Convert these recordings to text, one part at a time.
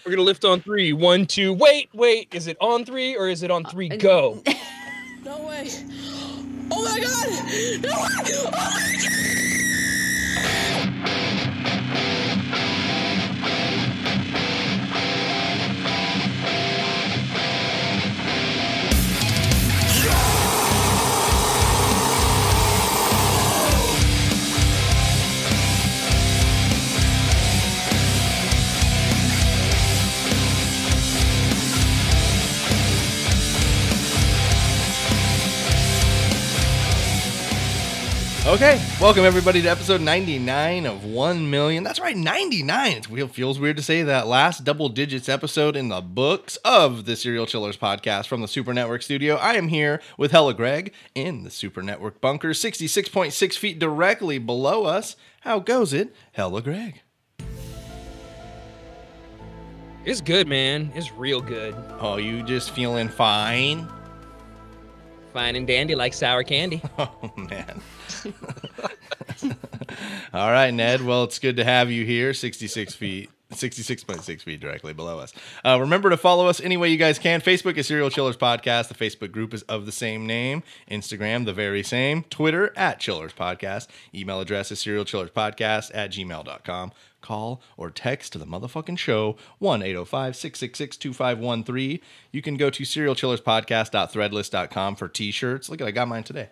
We're gonna lift on 3. 1, 2. Wait. Is it on 3 or is it on 3? Go. No way. Oh my God. No way. Oh my God. Okay, welcome everybody to episode 99 of 1 million. That's right, 99. It feels weird to say that. Last double digits episode in the books of the Serial Chillers podcast from the Super Network studio. I am here with Hella Greg in the Super Network bunker, 66.6 feet directly below us. How goes it, Hella Greg? It's good, man. It's real good. Oh, you just feeling fine? Fine and dandy like sour candy. Oh, man. All right, Ned. Well, it's good to have you here. 66.6 feet directly below us. Remember to follow us any way you guys can. Facebook is Serial Chillers Podcast. The Facebook group is of the same name. Instagram, the very same. Twitter, @Chillers Podcast. Email address is serialchillerspodcast@gmail.com. Call or text to the motherfucking show, 1-805-666-2513. You can go to serialchillerspodcast.threadless.com for t-shirts. Look at I got mine today.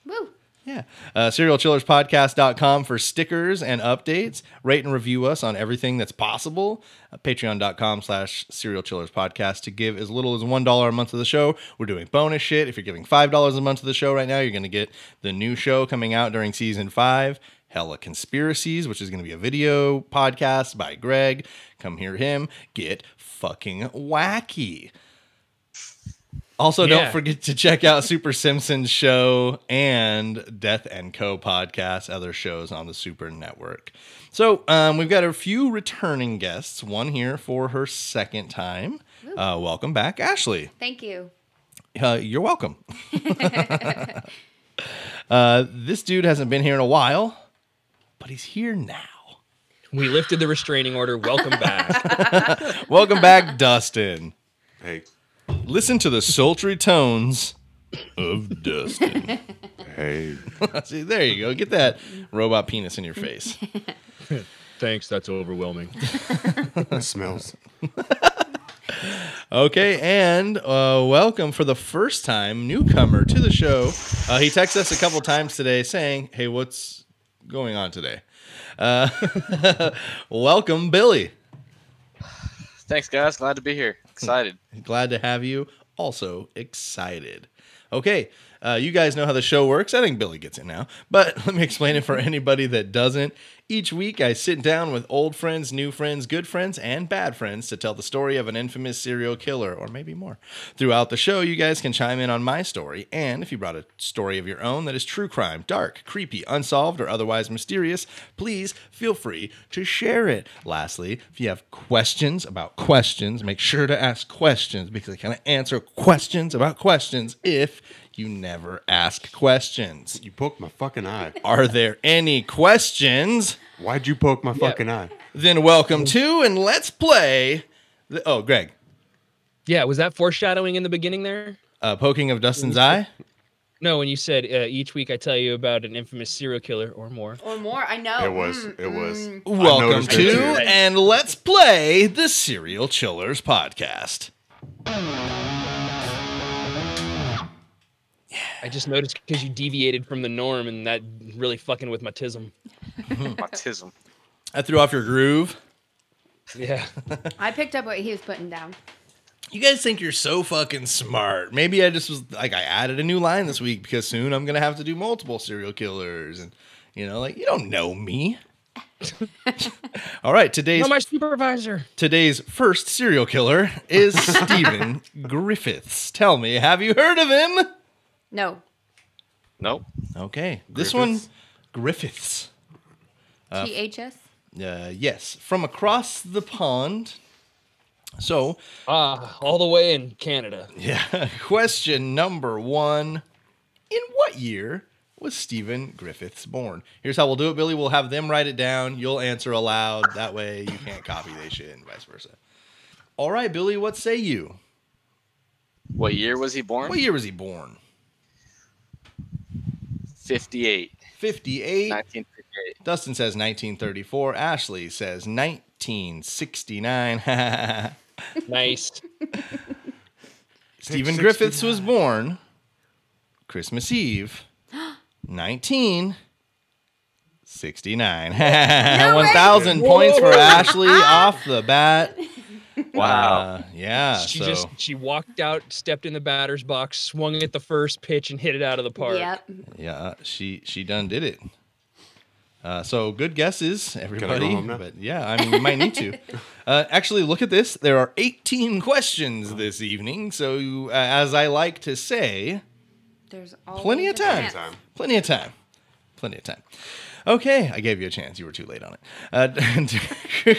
Woo! Yeah. Serialchillerspodcast.com for stickers and updates. Rate and review us on everything that's possible. Patreon.com/serialchillerspodcast to give as little as $1 a month to the show. We're doing bonus shit. If you're giving $5 a month to the show right now, you're going to get the new show coming out during season 5. Hella Conspiracies, which is going to be a video podcast by Greg. Come hear him get fucking wacky. Also, don't forget to check out Super Simpsons Show and Death & Co. podcast, other shows on the Super Network. So we've got a few returning guests, one here for her second time. Welcome back, Ashley. Thank you. You're welcome. This dude hasn't been here in a while, but he's here now. We lifted the restraining order. Welcome back. Welcome back, Dustin. Hey. Listen to the sultry tones of Dustin. Hey. See, there you go. Get that robot penis in your face. Thanks, that's overwhelming. It smells. Okay, and welcome for the first time, newcomer to the show. He texted us a couple times today saying, hey, what's going on today? Welcome, Billy. Thanks, guys. Glad to be here. Excited. Glad to have you. Also excited. Okay, you guys know how the show works. I think Billy gets it now. But let me explain it for anybody that doesn't. Each week, I sit down with old friends, new friends, good friends, and bad friends to tell the story of an infamous serial killer, or maybe more. Throughout the show, you guys can chime in on my story. And if you brought a story of your own that is true crime, dark, creepy, unsolved, or otherwise mysterious, please feel free to share it. Lastly, if you have questions about questions, make sure to ask questions, because I can't answer questions about questions if you never ask questions. You poked my fucking eye. Are there any questions? Why'd you poke my fucking eye? Then welcome to and let's play. Greg. Yeah, was that foreshadowing in the beginning there? Poking of Dustin's eye? No, when you said each week I tell you about an infamous serial killer or more. Or more, I know. It was. Welcome to and let's play the Serial Chillers podcast. I just noticed because you deviated from the norm, and that really fucking with my tism. Autism. I threw off your groove. Yeah. I picked up what he was putting down. You guys think you're so fucking smart. Maybe I just was like, I added a new line this week because soon I'm going to have to do multiple serial killers. And, you know, like, you don't know me. All right, Not my supervisor. Today's first serial killer is Stephen Griffiths. Tell me, have you heard of him? No. Nope. Okay. This one, Griffiths. THS? Yes. From across the pond. So. All the way in Canada. Yeah. Question number 1. In what year was Stephen Griffiths born? Here's how we'll do it, Billy. We'll have them write it down. You'll answer aloud. That way you can't copy their shit and vice versa. All right, Billy, what say you? What year was he born? What year was he born? 58. 58. 1958. Dustin says 1934. Ashley says 1969. Nice. Stephen Griffiths was born Christmas Eve, 1969. 1,000 points for Ashley off the bat. Wow. Yeah. She walked out, stepped in the batter's box, swung at the first pitch, and hit it out of the park. Yep. Yeah, she done did it. So good guesses, everybody. home now? But yeah, I mean, we might need to. Actually, look at this. There are 18 questions this evening. So as I like to say, There's plenty of time. Plenty of time. Plenty of time. Okay, I gave you a chance. You were too late on it.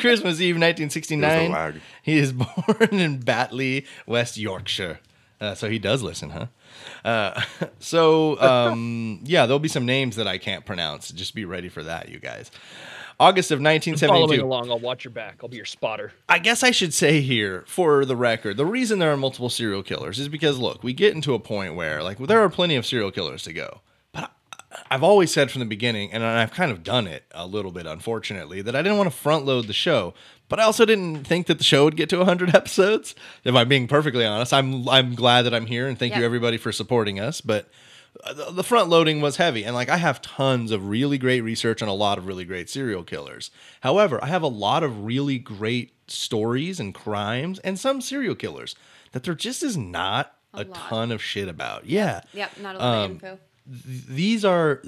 Christmas Eve, 1969. lag. He is born in Batley, West Yorkshire. So he does listen, huh? Yeah, there'll be some names that I can't pronounce. Just be ready for that, you guys. August of Following 1972. along, I'll watch your back. I'll be your spotter. I guess I should say here, for the record, the reason there are multiple serial killers is because, look, we get into a point where, like, there are plenty of serial killers to go. But I've always said from the beginning, and I've kind of done it a little bit, unfortunately, that I didn't want to front load the show. But I also didn't think that the show would get to 100 episodes. If I'm being perfectly honest, I'm glad that I'm here, and thank you everybody for supporting us. But the front loading was heavy, and like I have tons of really great research on a lot of really great serial killers. However, I have a lot of really great stories and crimes and some serial killers that there just is not a ton of shit about. Yeah. Yep, not a lot of info. These are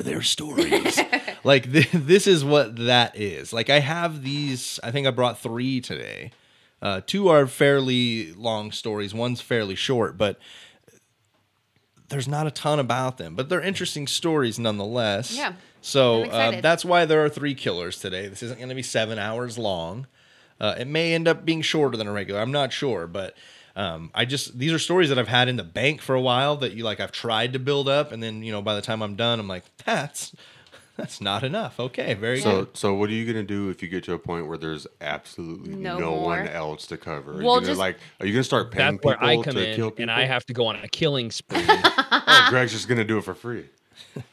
their stories. Like this is what that is. Like I have these. I think I brought 3 today. 2 are fairly long stories. One's fairly short, but there's not a ton about them. But they're interesting stories nonetheless. Yeah. So I'm excited. that's why there are 3 killers today. This isn't going to be 7 hours long. It may end up being shorter than a regular. I'm not sure, but. These are stories that I've had in the bank for a while that I've tried to build up, and then by the time I'm done, I'm like, that's not enough. Okay, very good. So what are you gonna do if you get to a point where there's absolutely no more? one else to cover? Are Well, you gonna, are you gonna start paying That's where people I come to in, kill people? and I have to go on a killing spree. Oh, Greg's just gonna do it for free.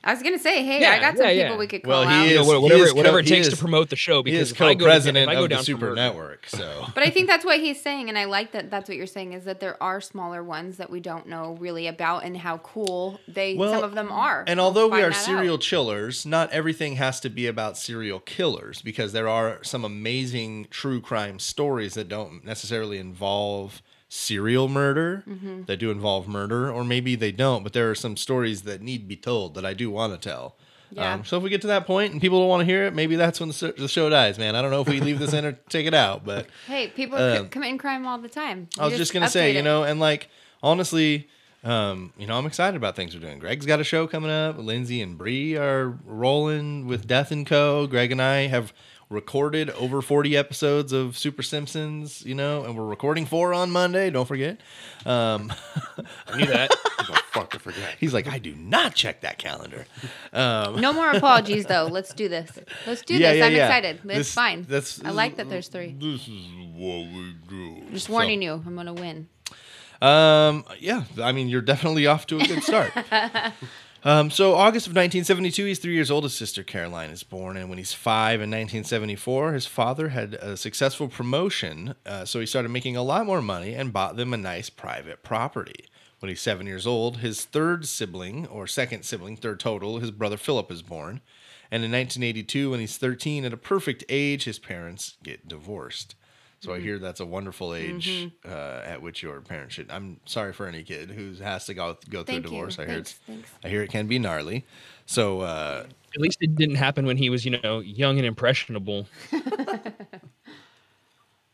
I was gonna say, hey, Yeah, I got some yeah, people yeah. we could Well, call he out. is- whatever it takes he to is- promote the show. He Because is if I go co-president if I go of the down for Super murder- Network. So But I think that's what he's saying, and I like that. That's what you're saying is that there are smaller ones that we don't know really about and how cool some of them are. And We'll although we find are that serial out. killers, not everything has to be about serial killers, because there are some amazing true crime stories that don't necessarily involve serial murder, that do involve murder, or maybe they don't, but there are some stories that need to be told that I do want to tell. Yeah. So if we get to that point and people don't want to hear it, maybe that's when the show dies, man. I don't know if we leave this in or take it out, but Hey, people are committing crime all the time. I was just going to say, and like, honestly, I'm excited about things we're doing. Greg's got a show coming up. Lindsay and Bree are rolling with Death & Co. Greg and I have recorded over 40 episodes of Super Simpsons, and we're recording 4 on Monday. Don't forget. I knew that. Oh, fuck, I forgot. He's like, I do not check that calendar. No more apologies, though. Let's do this. Let's do this. I'm excited. It's fine. I like that there's 3. This is what we do. Just warning you, I'm gonna win. Yeah, I mean, you're definitely off to a good start. So August of 1972, he's 3 years old. His sister Caroline is born, and when he's 5 in 1974, his father had a successful promotion, so he started making a lot more money and bought them a nice private property. When he's 7 years old, his third total, his brother Philip is born, and in 1982, when he's 13, at a perfect age, his parents get divorced. So I hear that's a wonderful age at which your parents should. I'm sorry for any kid who has to go through a divorce. Thanks. I hear it can be gnarly. So At least it didn't happen when he was, young and impressionable.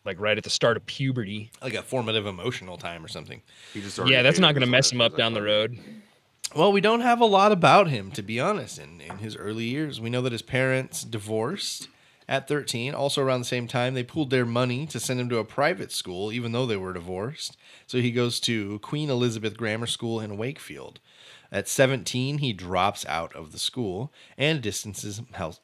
Like right at the start of puberty. like a formative emotional time or something. He just Yeah, that's not going to mess him up down the road. Well, we don't have a lot about him, to be honest, in his early years. We know that his parents divorced at 13. Also around the same time, they pooled their money to send him to a private school, even though they were divorced. So he goes to Queen Elizabeth Grammar School in Wakefield. At 17, he drops out of the school and distances himself.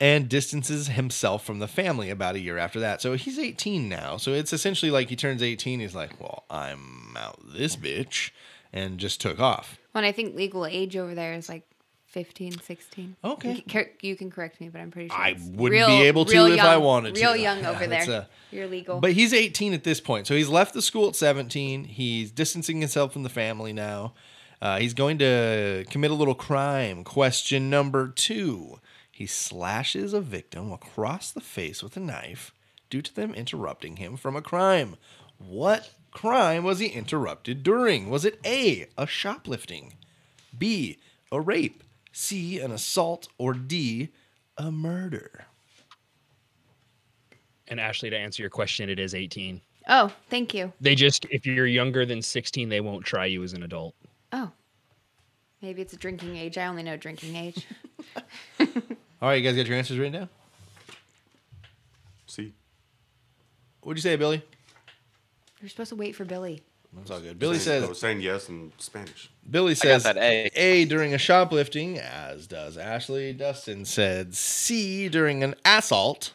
and distances himself from the family about a year after that. So he's 18 now. So it's essentially like he turns 18. He's like, well, I'm out this bitch, and just took off. Well, and I think legal age over there is like 15, 16. Okay. You can correct me, but I'm pretty sure I it's wouldn't be able to if I wanted to. Real young over It's there. You're legal. But he's 18 at this point. So he's left the school at 17. He's distancing himself from the family now. He's going to commit a little crime. Question number 2. He slashes a victim across the face with a knife due to them interrupting him from a crime. What crime was he interrupted during? Was it A, a shoplifting, B, a rape, C, an assault, or D, a murder? And Ashley, to answer your question, it is 18. Oh, thank you. They just, if you're younger than 16, they won't try you as an adult. Oh. Maybe it's a drinking age. I only know drinking age. All right, you guys got your answers written down? See? What'd you say, Billy? You're supposed to wait for Billy. That's all good. Billy I says was saying yes in Spanish. Billy I says got that A. A during a shoplifting, as does Ashley. Dustin said C during an assault.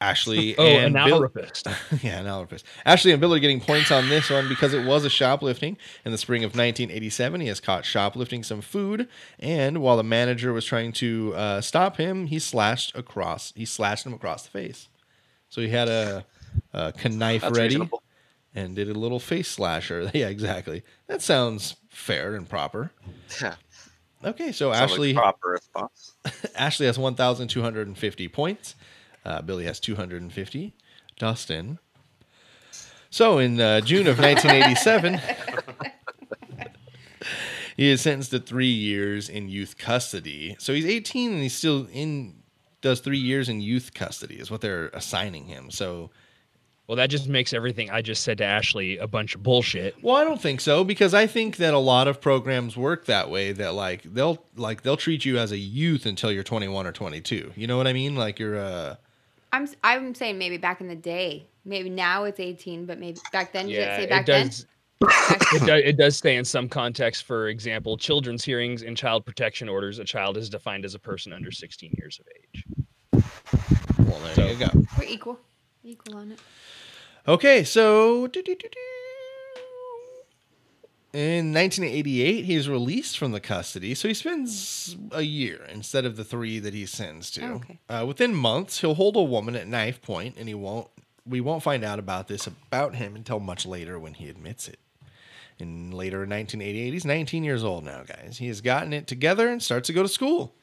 Ashley and an Bill. alrapist. Yeah, an alrapist. Ashley and Bill are getting points on this one because it was a shoplifting. In the spring of 1987, he is caught shoplifting some food, and while the manager was trying to stop him, he slashed him across the face. So he had a knife That's ready reasonable. and did a little face slasher. Yeah, exactly. That sounds fair and proper. Yeah. Okay, so Sounds Ashley like proper response. Ashley has 1,250 points. Billy has 250. Dustin. So in June of 1987, he is sentenced to 3 years in youth custody. So he's 18 and he's still does 3 years in youth custody is what they're assigning him. So, Well, that just makes everything I just said to Ashley a bunch of bullshit. well, I don't think so, because I think that a lot of programs work that way, that they'll treat you as a youth until you're 21 or 22. You know what I mean? Like you're I'm saying maybe back in the day. Maybe now it's 18, but maybe back then. Did it say it back does. It does say in some context, for example, children's hearings and child protection orders, a child is defined as a person under 16 years of age. well, there you go. We're equal on it. Okay, so in 1988, he's released from the custody, so he spends a year instead of the 3 that he's sentenced to. Oh, okay. Within months, he'll hold a woman at knife point, and we won't find out about him until much later when he admits it. And later in 1988, he's 19 years old now, guys. He has gotten it together and starts to go to school.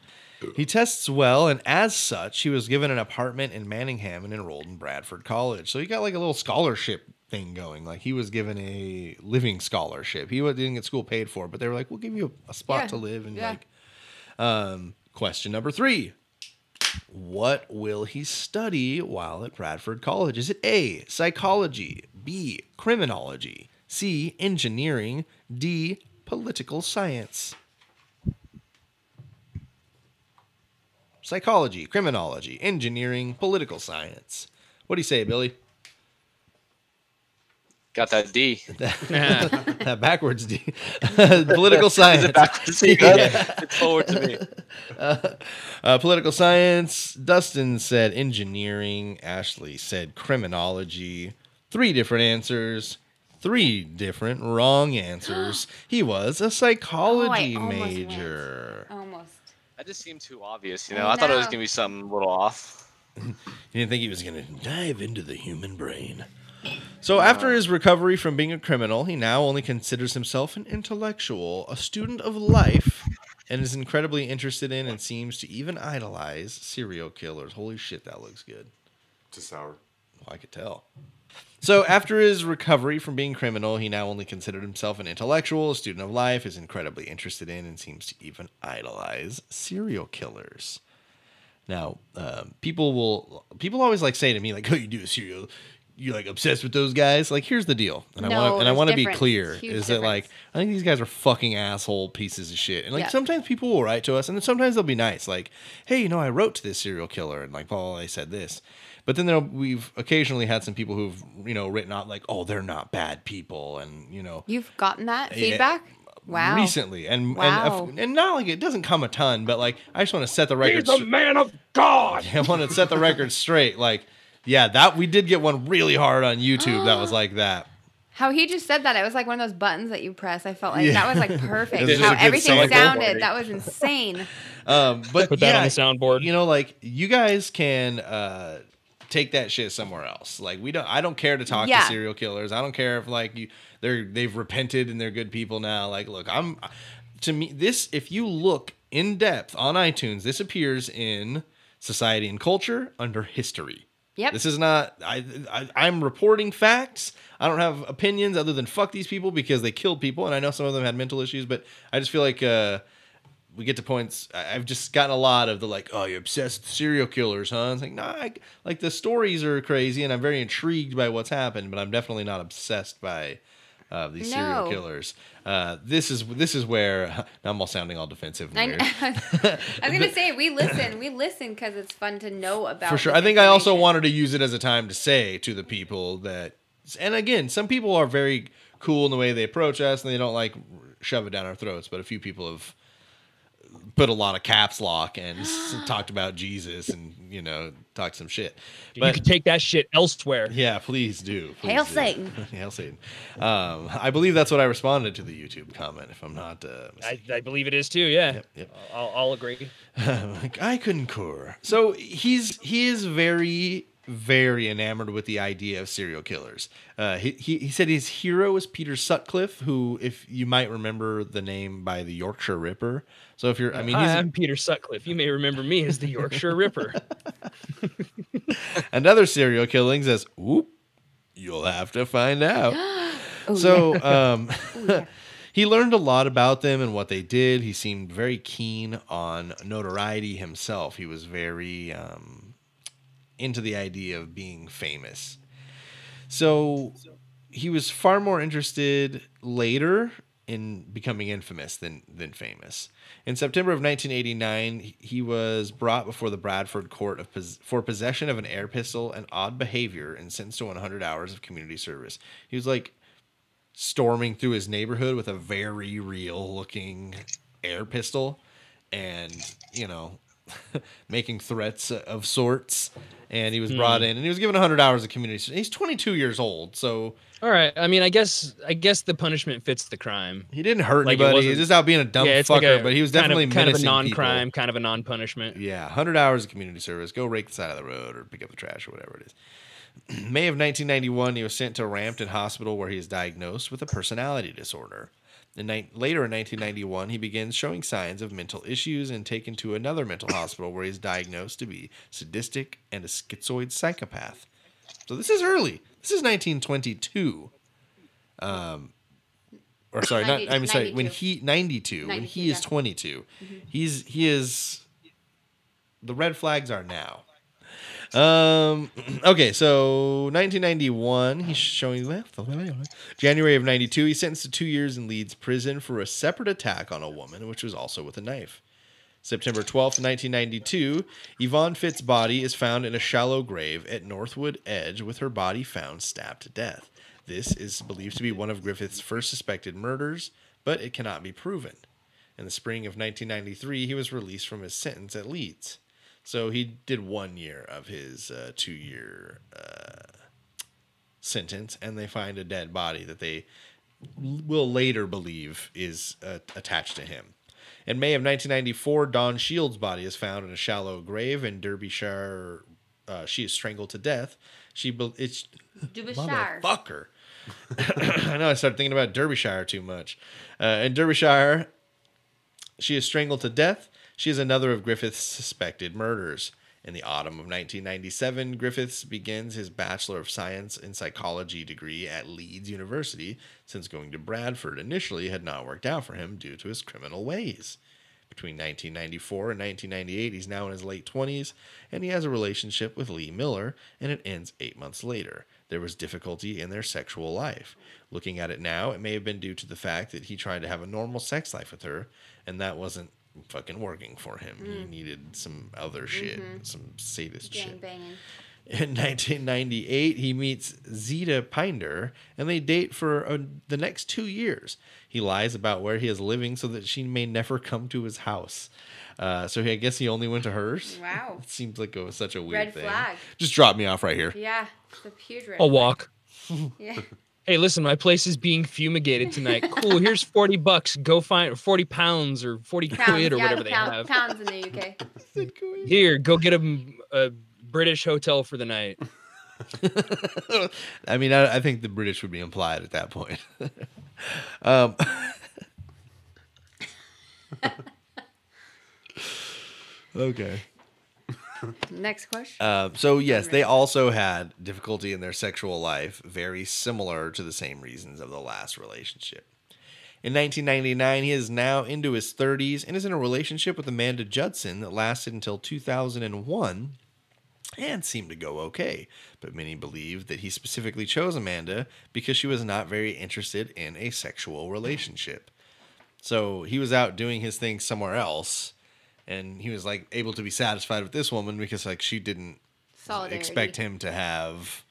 He tests well, and as such, he was given an apartment in Manningham and enrolled in Bradford College. So he got like a little scholarship thing going. Like he was given a living scholarship. He didn't get school paid for, but they were like, "We'll give you a spot to live." And question number 3: what will he study while at Bradford College? Is it A, psychology, B, criminology, C, engineering, D, political science? Psychology, criminology, engineering, political science. What do you say, Billy? Got that D. That backwards D. Political science. Is it backwards? It's forward to me. Political science. Dustin said engineering. Ashley said criminology. 3 different answers. 3 different wrong answers. He was a psychology major. Almost. That just seemed too obvious, I thought it was going to be something a little off. You didn't think he was going to dive into the human brain. So after his recovery from being a criminal, he now only considers himself an intellectual, a student of life, and is incredibly interested in and seems to even idolize serial killers. Holy shit, that looks good. It's sour. Well, I could tell. So after his recovery from being criminal, he now only considered himself an intellectual, a student of life, is incredibly interested in and seems to even idolize serial killers. Now, people always like say to me, like, "Oh, you do a serial, you're like obsessed with those guys." Like, here's the deal, and I want to be clear, is that like I think these guys are fucking asshole pieces of shit, and like sometimes people will write to us, and then sometimes they'll be nice, like, "Hey, I wrote to this serial killer, and like, Paul, they said this." But then we've occasionally had some people who've, written out like, "Oh, they're not bad people," and You've gotten that feedback? Wow. recently, and Wow. and not like it doesn't come a ton, but like I just want to set the record. He's a man of God. I want to set the record straight. Like, yeah, that we did get one really hard on YouTube that was like that. How he just said that, it was like one of those buttons that you press. I felt like Yeah. that was like perfect. It was just How a good everything sample. sounded. That was insane. But Put that on the soundboard. You know, like you guys can take that shit somewhere else. Like I don't care to talk to serial killers. I don't care if like they've repented and they're good people now. Like, look, to me this. If you look in depth on iTunes, this appears in Society and Culture under History. Yep. This is not. I'm reporting facts. I don't have opinions other than fuck these people because they killed people, and I know some of them had mental issues. But I just feel like we get to points. I've just gotten a lot of the like, oh, you're obsessed with serial killers, huh? It's like, nah, like the stories are crazy, and I'm very intrigued by what's happened, but I'm definitely not obsessed by these serial killers. This is where now I'm all sounding all defensive. And weird. I was gonna say we listen because it's fun to know about. For sure, I think I also wanted to use it as a time to say to the people that, and again, some people are very cool in the way they approach us, and they don't like shove it down our throats. But a few people have put a lot of caps lock and talked about Jesus and talked some shit. But you could take that shit elsewhere. Yeah, please do. Hail Satan. Hail Satan. I believe that's what I responded to the YouTube comment. If I'm not, I believe it is too. Yeah, Yep. I'll agree. I concur. So he is very, very enamored with the idea of serial killers. He said his hero is Peter Sutcliffe, who, if you might remember the name by the Yorkshire Ripper. So if you're, I'm Peter Sutcliffe. You may remember me as the Yorkshire Ripper. And other serial killings as, oop, you'll have to find out. He learned a lot about them and what they did. He seemed very keen on notoriety himself. He was very into the idea of being famous. So he was far more interested later in becoming infamous than famous. In September of 1989, he was brought before the Bradford Court for possession of an air pistol and odd behavior and sentenced to 100 hours of community service. He was like storming through his neighborhood with a very real looking air pistol and, making threats of sorts. And he was brought in and he was given 100 hours of community service. He's 22 years old. So, all right. I mean, I guess the punishment fits the crime. He didn't hurt anybody. He's just out being a dumb fucker, but he was definitely kind of a menacing non-crime, people. kind of a non-punishment. Yeah, 100 hours of community service. Go rake the side of the road or pick up the trash or whatever it is. May of 1991, he was sent to Rampton Hospital where he is diagnosed with a personality disorder. Later in 1991, he begins showing signs of mental issues and taken to another mental hospital where he is diagnosed to be sadistic and a schizoid psychopath. So this is early. This is 1922. Or sorry, 92. when he 92, when he is 22. Mm-hmm. He is the red flags are now. Okay, so 1991, he's showing January of 92, he's sentenced to 2 years in Leeds prison for a separate attack on a woman, which was also with a knife. September 12th, 1992, Yvonne Fitt's body is found in a shallow grave at Northwood Edge with her body found stabbed to death. This is believed to be one of Griffith's first suspected murders, but it cannot be proven. In the spring of 1993, he was released from his sentence at Leeds. So he did 1 year of his 2-year sentence, and they find a dead body that they will later believe is attached to him. In May of 1994, Dawn Shields' body is found in a shallow grave in Derbyshire. She is strangled to death. It's Derbyshire. Motherfucker. I know I started thinking about Derbyshire too much. In Derbyshire, she is strangled to death. She is another of Griffith's suspected murders. In the autumn of 1997, Griffiths begins his Bachelor of Science in Psychology degree at Leeds University, since going to Bradford initially had not worked out for him due to his criminal ways. Between 1994 and 1998, he's now in his late 20s, and he has a relationship with Lee Miller, and it ends 8 months later. There was difficulty in their sexual life. Looking at it now, it may have been due to the fact that he tried to have a normal sex life with her, and that wasn't fucking working for him. He needed some other shit, some sadist shit. Banging. In 1998, he meets Zita Pinder, and they date for the next 2 years. He lies about where he is living so that she may never come to his house. So I guess he only went to hers. Wow. It seems like it was such a weird Red thing. flag. Just drop me off right here. Yeah, it's a huge red I'll flag. walk. Yeah. Hey, listen, my place is being fumigated tonight. Cool. Here's $40. Go find 40 pounds or 40 quid or whatever they have. Pounds in the UK. Here, go get a British hotel for the night. I mean, I think the British would be implied at that point. Okay. Next question. So yes, they also had difficulty in their sexual life, very similar to the same reasons of the last relationship. In 1999, he is now into his 30s and is in a relationship with Amanda Judson that lasted until 2001 and seemed to go okay. But many believe that he specifically chose Amanda because she was not very interested in a sexual relationship. So he was out doing his thing somewhere else. And he was like able to be satisfied with this woman because like she didn't expect him to have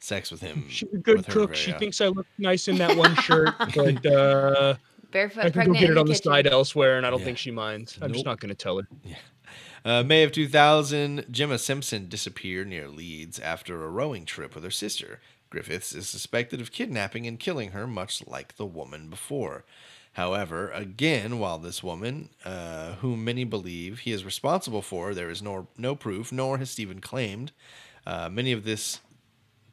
sex with him. She's a good cook. She thinks I look nice in that one shirt, but Barefoot I can go pregnant get in it on the kitchen. side elsewhere, and I don't think she minds. I'm just not going to tell her. Yeah. May of 2000, Gemma Simpson disappeared near Leeds after a rowing trip with her sister. Griffiths is suspected of kidnapping and killing her, much like the woman before. However, again, while this woman, whom many believe he is responsible for, there is no proof, nor has Stephen claimed many of this.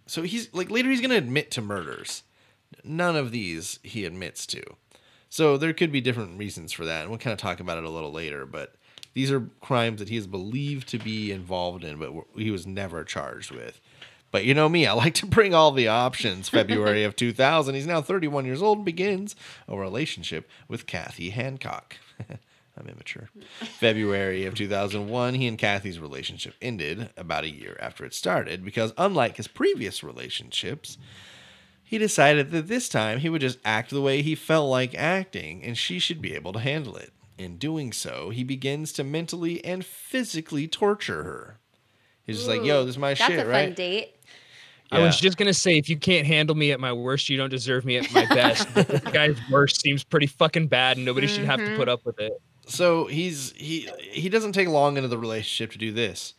So he's like later he's going to admit to murders. None of these he admits to. So there could be different reasons for that, and we'll kind of talk about it a little later. But these are crimes that he is believed to be involved in, but he was never charged with. But you know me, I like to bring all the options. February of 2000, he's now 31 years old and begins a relationship with Kathy Hancock. I'm immature. February of 2001, he and Kathy's relationship ended about a year after it started because unlike his previous relationships, he decided that this time he would just act the way he felt like acting and she should be able to handle it. In doing so, he begins to mentally and physically torture her. He's just like, yo, this is my shit, right? That's a fun date. I was just going to say, if you can't handle me at my worst, you don't deserve me at my best. But this guy's worst seems pretty fucking bad, and nobody should have to put up with it. So he doesn't take long into the relationship to do this.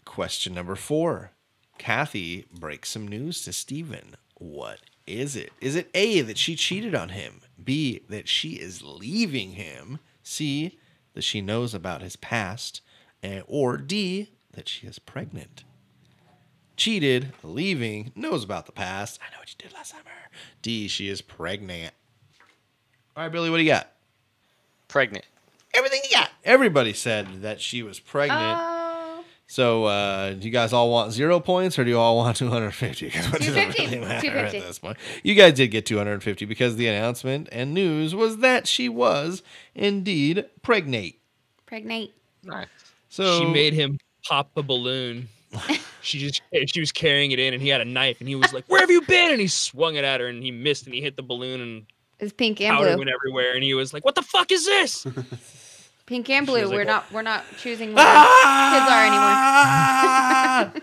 Question number 4. Kathy breaks some news to Stephen. What is it? Is it A, that she cheated on him? B, that she is leaving him? C, that she knows about his past? Or D, that she is pregnant? Cheated, leaving, knows about the past. I know what you did last summer. D, she is pregnant. All right, Billy, what do you got? Pregnant. Everything you got. Everybody said that she was pregnant. So, do you guys all want 0 points or do you all want 250? 250. At this point. You guys did get 250 because the announcement and news was that she was indeed pregnant. Nice. So she made him pop a balloon. She was carrying it in, and he had a knife, and he was like, "Where have you been?" And he swung it at her, and he missed, and he hit the balloon, and it's pink and powder blue. went everywhere, and he was like, "What the fuck is this?" Pink and blue. Like, we're not choosing what kids are anymore.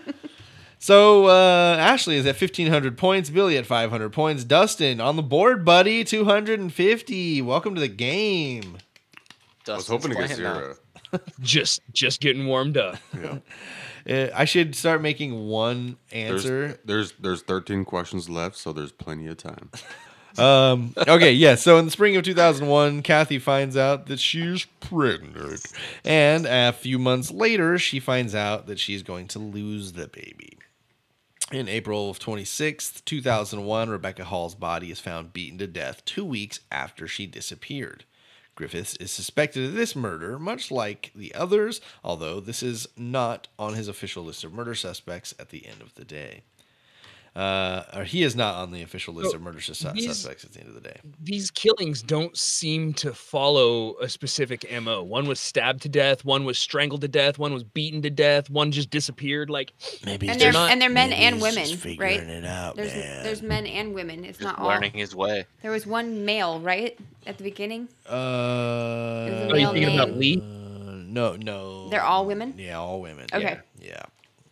So Ashley is at 1,500 points. Billy at 500 points. Dustin on the board, buddy, 250. Welcome to the game. I was hoping to get 0. Just getting warmed up. Yeah. I should start making one answer. There's 13 questions left, so there's plenty of time. Okay, yeah. So in the spring of 2001, Kathy finds out that she's pregnant, and a few months later, she finds out that she's going to lose the baby. In April of 26th, 2001, Rebecca Hall's body is found beaten to death 2 weeks after she disappeared. Griffiths is suspected of this murder, much like the others, although this is not on his official list of murder suspects at the end of the day. Or he is not on the official list of murder suspects at the end of the day. These killings don't seem to follow a specific MO. One was stabbed to death, one was strangled to death, one was beaten to death, one just disappeared. Like maybe they're men and women, right? It out, there's men and women. It's not all learning his way. There was one male, right, at the beginning. Are you thinking about Lee? No. They're all women? Yeah, all women. Okay. Yeah.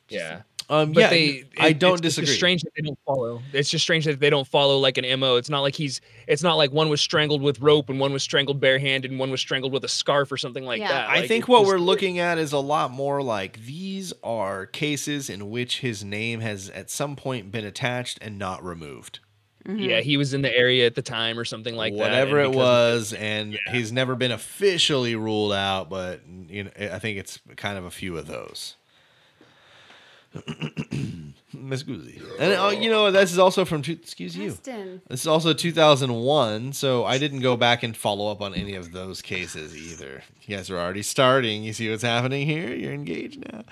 Yeah. But yeah, I don't it's disagree. just strange that they don't follow. It's just strange that they don't follow like an MO. It's not like one was strangled with rope and one was strangled barehanded and one was strangled with a scarf or something like that. I Like, think it's what just- we're looking at is a lot more like these are cases in which his name has at some point been attached and not removed. Yeah, he was in the area at the time or something like Whatever that. it was, and he's never been officially ruled out, but I think it's kind of a few of those. Miss Guzzi. And this is also from excuse you. Dustin. This is also 2001, so I didn't go back and follow up on any of those cases either. You guys are already starting. You see what's happening here? You're engaged now.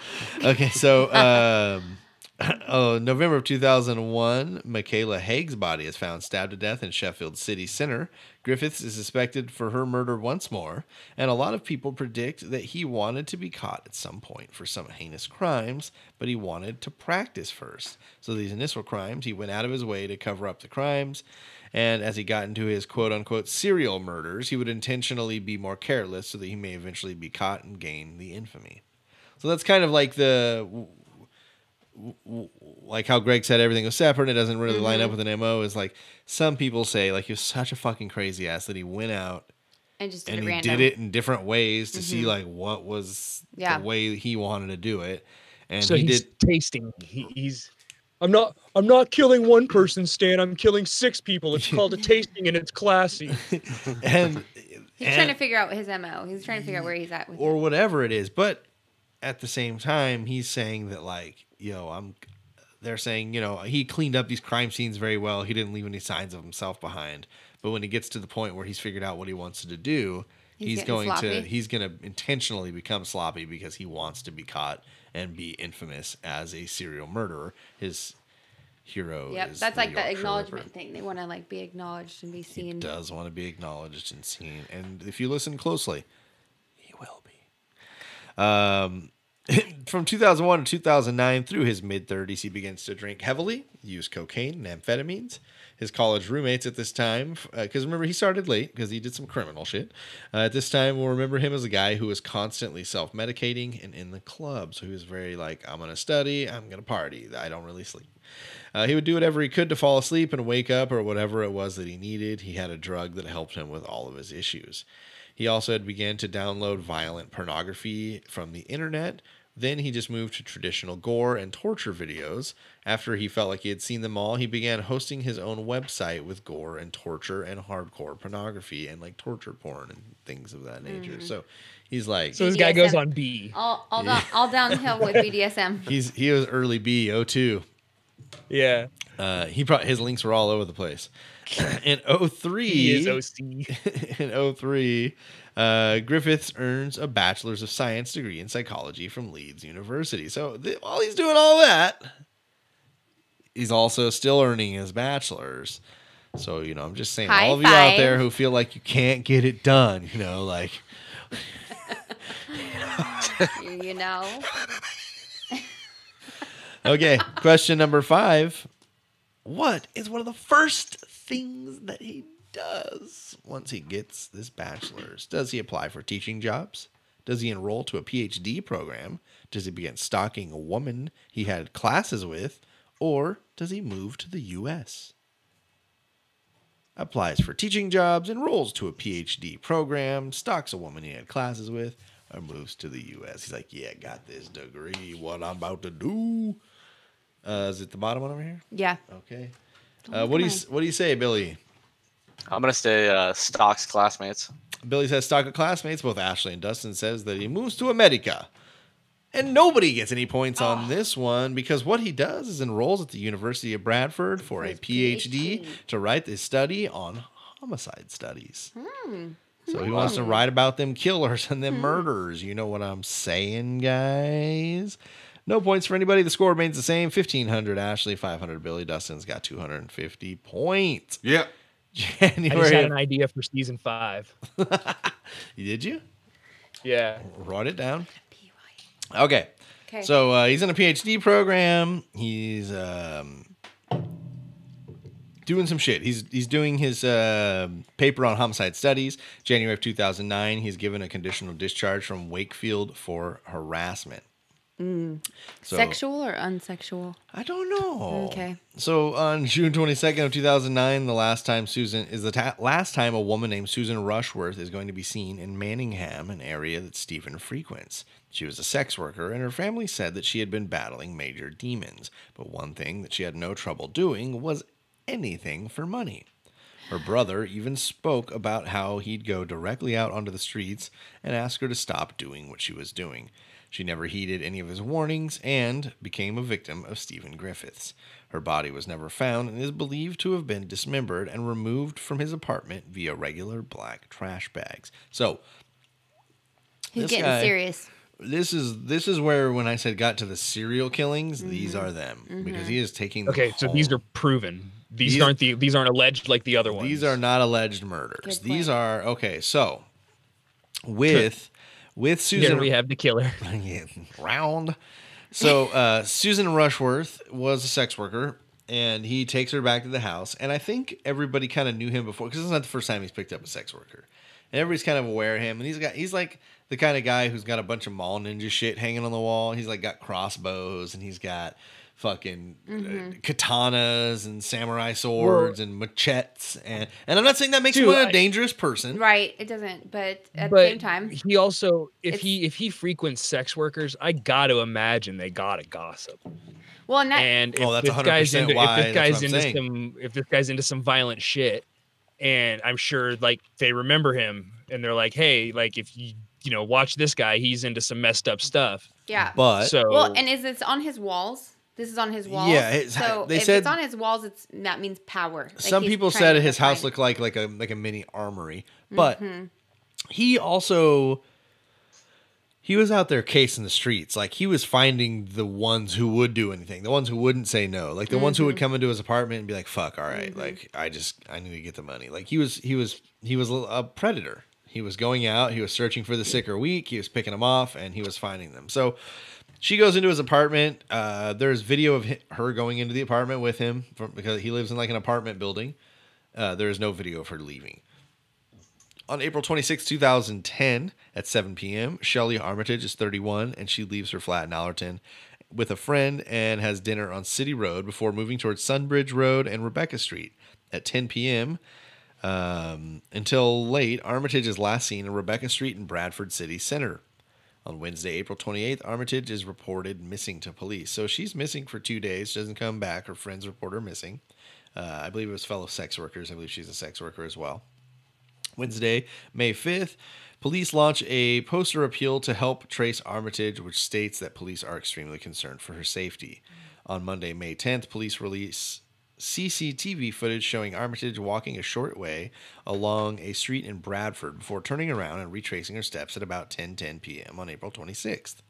Okay, so November of 2001, Michaela Haig's body is found stabbed to death in Sheffield City Center. Griffiths is suspected for her murder once more, and a lot of people predict that he wanted to be caught at some point for some heinous crimes, but he wanted to practice first. So these initial crimes, he went out of his way to cover up the crimes, and as he got into his quote-unquote serial murders, he would intentionally be more careless so that he may eventually be caught and gain the infamy. So that's kind of like like how Greg said everything was separate and it doesn't really line up with an MO, is like some people say like he was such a fucking crazy ass that he went out And just and did it he random. did it in different ways to see like what was the way he wanted to do it. And so he he's did tasting. I'm not killing one person, Stan. I'm killing 6 people. It's called a tasting and it's classy. and He's trying to figure out his MO. He's trying to figure out where he's at with or it. whatever it is. But at the same time, he's saying that like, they're saying, he cleaned up these crime scenes very well. He didn't leave any signs of himself behind. But when he gets to the point where he's figured out what he wants to do, he's going to intentionally become sloppy because he wants to be caught and be infamous as a serial murderer. His hero is that's the like the Yorkshire acknowledgement Ripper. thing. They want to like be acknowledged and be He seen. does want to be acknowledged and seen. And if you listen closely, he will be. From 2001 to 2009, through his mid-30s, he begins to drink heavily, use cocaine and amphetamines. His college roommates at this time, because remember, he started late because he did some criminal shit. At this time, we'll remember him as a guy who was constantly self-medicating and in the club. So he was very like, I'm going to study, I'm going to party. I don't really sleep. He would do whatever he could to fall asleep and wake up or whatever it was that he needed. He had a drug that helped him with all of his issues. He also had begun to download violent pornography from the internet. Then he just moved to traditional gore and torture videos. After he felt like he had seen them all, he began hosting his own website with gore and torture and hardcore pornography and like torture porn and things of that nature. So he's like... So this guy goes on B. All downhill with BDSM. He was early B, 02. Yeah. His links were all over the place. In 03... He is OC. In 03... Griffiths earns a Bachelor's of Science degree in psychology from Leeds University. So while he's doing all that, he's also still earning his bachelor's. So, I'm just saying, all of you out there who feel like you can't get it done, like... Okay, question number 5. What is one of the first things that he does once he gets this bachelor's? Does he apply for teaching jobs? Does he enroll to a PhD program? Does he begin stalking a woman he had classes with? Or does he move to the U.S.? Applies for teaching jobs, enrolls to a PhD program, stalks a woman he had classes with, or moves to the U.S. He's like, yeah, got this degree. What I'm about to do. Is it the bottom one over here? Yeah. Okay. What do you say, Billy? I'm gonna say stocks classmates. Billy says stock of classmates. Both Ashley and Dustin says that he moves to America. And nobody gets any points on this one because what he does is enrolls at the University of Bradford for a PhD to write this study on homicide studies. So he wants to write about them killers and them murderers. You know what I'm saying, guys? No points for anybody. The score remains the same. 1,500 Ashley, 500 Billy. Dustin's got 250 points. Yeah. January. I just had an idea for season 5. Did you? Yeah. Write it down. Okay. So he's in a PhD program. He's doing some shit. He's doing his paper on homicide studies. January of 2009, he's given a conditional discharge from Wakefield for harassment. Sexual or unsexual? I don't know. Okay. So on June 22nd of 2009, the last time a woman named Susan Rushworth is going to be seen in Manningham, an area that Stephen frequents. She was a sex worker, and her family said that she had been battling major demons. But one thing that she had no trouble doing was anything for money. Her brother even spoke about how he'd go directly out onto the streets and ask her to stop doing what she was doing. She never heeded any of his warnings and became a victim of Stephen Griffiths. Her body was never found and is believed to have been dismembered and removed from his apartment via regular black trash bags. So, He's getting serious. This is where, when I said got to the serial killings, these are them. Because he is taking them so these are proven. These aren't alleged like the other ones. These are not alleged murders. These are so with Susan, there we have the killer. round. So Susan Rushworth was a sex worker, and he takes her back to the house. And I think everybody kind of knew him before, because it's not the first time he's picked up a sex worker. And everybody's kind of aware of him. And he's like the kind of guy who's got a bunch of mall ninja shit hanging on the wall. He's like got crossbows, and he's got fucking katanas and samurai swords and machetes, and I'm not saying that makes him a dangerous person, right? It doesn't, but at the same time, he also, if he frequents sex workers, I got to imagine they gotta gossip. Well, and that's 100% why. If this guy's into some violent shit, and I'm sure like they remember him, and they're like, hey, like if you watch this guy, he's into some messed up stuff. Yeah, but and is this on his walls? This is on his walls. Yeah, so they if said it's on his walls, that means power. Like some people said his house looked like a mini armory, but he was out there casing the streets. Like he was finding the ones who would do anything, the ones who wouldn't say no, like the ones who would come into his apartment and be like, "Fuck, all right, like I need to get the money." Like he was a predator. He was going out. He was searching for the sick or weak. He was picking them off, and he was finding them. So. She goes into his apartment. There's video of her going into the apartment with him because he lives in like an apartment building. There is no video of her leaving. On April 26, 2010 at 7 p.m., Shelley Armitage is 31 and she leaves her flat in Allerton with a friend and has dinner on City Road before moving towards Sunbridge Road and Rebecca Street. At 10 p.m. Until late, Armitage is last seen in Rebecca Street in Bradford City Center. On Wednesday, April 28th, Armitage is reported missing to police. So she's missing for 2 days. She doesn't come back. Her friends report her missing. I believe it was fellow sex workers. I believe she's a sex worker as well. Wednesday, May 5th, police launch a poster appeal to help trace Armitage, which states that police are extremely concerned for her safety. On Monday, May 10th, police release CCTV footage showing Armitage walking a short way along a street in Bradford before turning around and retracing her steps at about 10:10 p.m. on April 26th.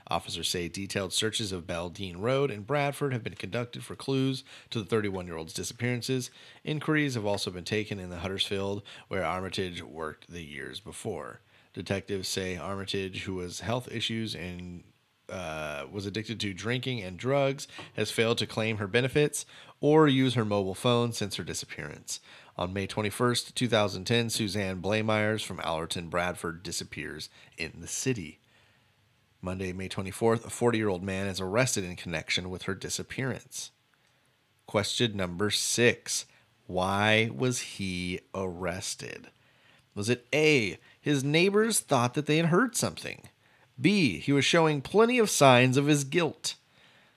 Officers say detailed searches of Beldean Road and Bradford have been conducted for clues to the 31-year-old's disappearances. Inquiries have also been taken in the Huddersfield, where Armitage worked the years before. Detectives say Armitage, who has health issues and was addicted to drinking and drugs, has failed to claim her benefits or use her mobile phone since her disappearance. On May 21st, 2010, Suzanne Blameyers from Allerton, Bradford, disappears in the city. Monday, May 24th, a 40-year-old man is arrested in connection with her disappearance. Question number 6. Why was he arrested? Was it A, his neighbors thought that they had heard something? B, he was showing plenty of signs of his guilt?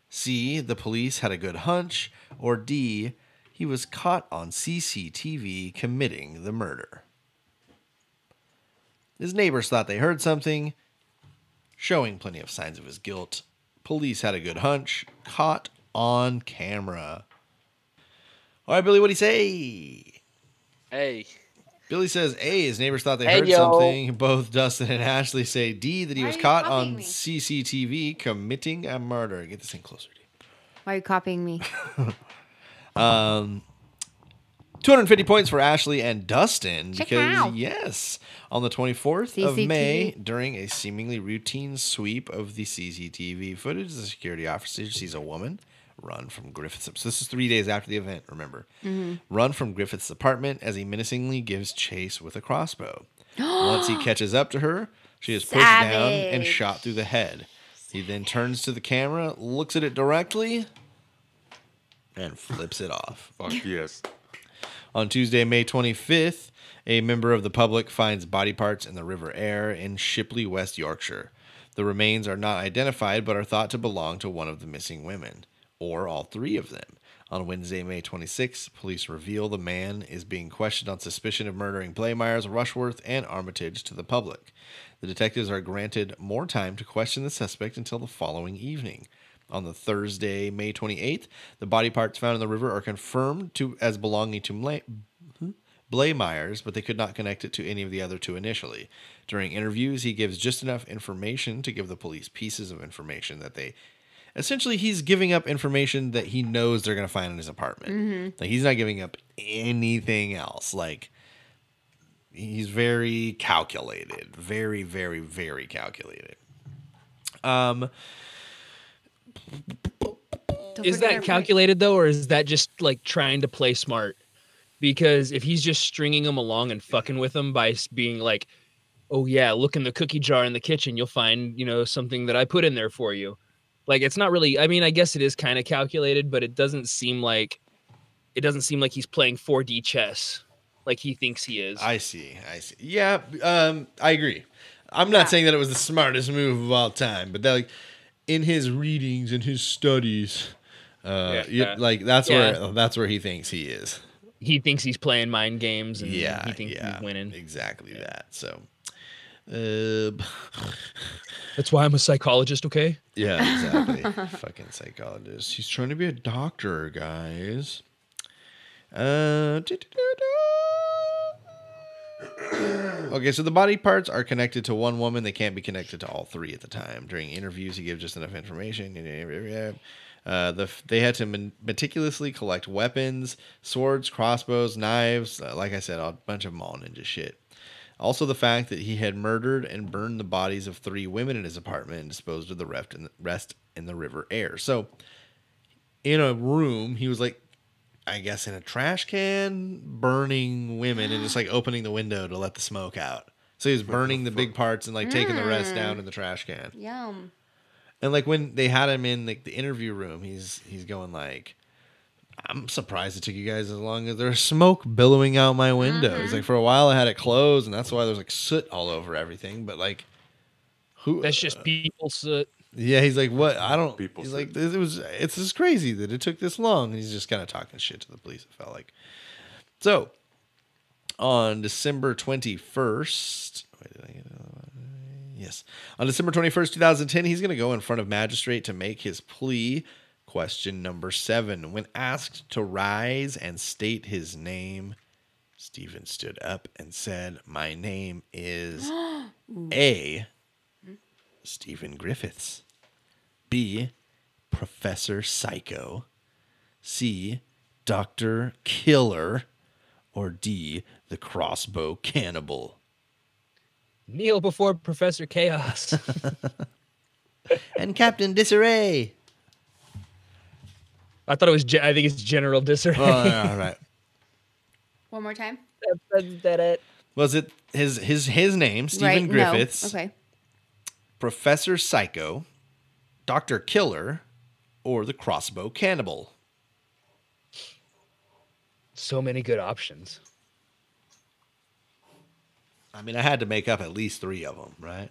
C, the police had a good hunch? Or D, he was caught on CCTV committing the murder? His neighbors thought they heard something, showing plenty of signs of his guilt. Police had a good hunch, caught on camera. All right, Billy, what'd he say? Hey. Billy says A, his neighbors thought they heard something. Both Dustin and Ashley say D, that he was caught on CCTV committing a murder. Get this thing closer to you. Why are you copying me? 250 points for Ashley and Dustin because, yes, on the 24th of May, during a seemingly routine sweep of the CCTV footage, the security officer sees a woman run from Griffith's. So this is 3 days after the event, remember. Run from Griffith's apartment as he menacingly gives chase with a crossbow. Once he catches up to her, she is pushed down and shot through the head. He then turns to the camera, looks at it directly, and flips it off. Fuck yes. On Tuesday, May 25th, a member of the public finds body parts in the River Aire in Shipley, West Yorkshire. The remains are not identified but are thought to belong to one of the missing women, or all three of them. On Wednesday, May 26th, police reveal the man is being questioned on suspicion of murdering Blaymyers, Rushworth, and Armitage to the public. The detectives are granted more time to question the suspect until the following evening. On the Thursday, May 28th, the body parts found in the river are confirmed as belonging to Blaymyers, but they could not connect it to any of the other two initially. During interviews, he gives just enough information to give the police pieces of information that they... Essentially, he's giving up information that he knows they're going to find in his apartment. Mm-hmm. Like, he's not giving up anything else. Like, he's very calculated. Very, very, very calculated. Is that calculated, though, or is that just, like, trying to play smart? Because if he's just stringing them along and fucking with them by being like, oh, yeah, look in the cookie jar in the kitchen, you'll find, something that I put in there for you. Like, it's not really, I mean, I guess it is kind of calculated, but it doesn't seem like he's playing 4D chess like he thinks he is. I see. Yeah, I agree. I'm not saying that it was the smartest move of all time, but that, like, in his readings and his studies, that's where he thinks he is. He thinks he's playing mind games, and he thinks he's winning. Exactly that. So, that's why I'm a psychologist, okay? Yeah, exactly. Fucking psychologist. He's trying to be a doctor, guys. Okay, so the body parts are connected to one woman. They can't be connected to all three at the time. During interviews, he gives just enough information. They had to meticulously collect weapons, swords, crossbows, knives. Like I said, a bunch of them all ninja shit. Also, the fact that he had murdered and burned the bodies of 3 women in his apartment and disposed of the rest in the River Aire. So, in a room, he was like, I guess in a trash can, burning women and just like opening the window to let the smoke out. So he was burning the big parts and like taking the rest down in the trash can. Yum. And like when they had him in like the interview room, he's going like, I'm surprised it took you guys as long as there's smoke billowing out my window. He's like, for a while I had it closed, and that's why there's like soot all over everything. But like, who? That's just people soot. Yeah, he's like, what? I don't. People he's soot. like, it's just crazy that it took this long. And he's just kind of talking shit to the police. It felt like. So, on December 21st. Yes. On December 21st, 2010, he's going to go in front of magistrate to make his plea. Question number 7. When asked to rise and state his name, Stephen stood up and said, my name is A. Stephen Griffiths. B. Professor Psycho. C. Dr. Killer. Or D. The Crossbow Cannibal. Kneel before Professor Chaos. And Captain Disarray. I thought it was. I think it's General Disarray. Oh, yeah, all right. One more time. That it. Was it his name, Stephen Griffiths? No. Okay. Professor Psycho, Dr. Killer, or the Crossbow Cannibal? So many good options. I mean, I had to make up at least 3 of them, right?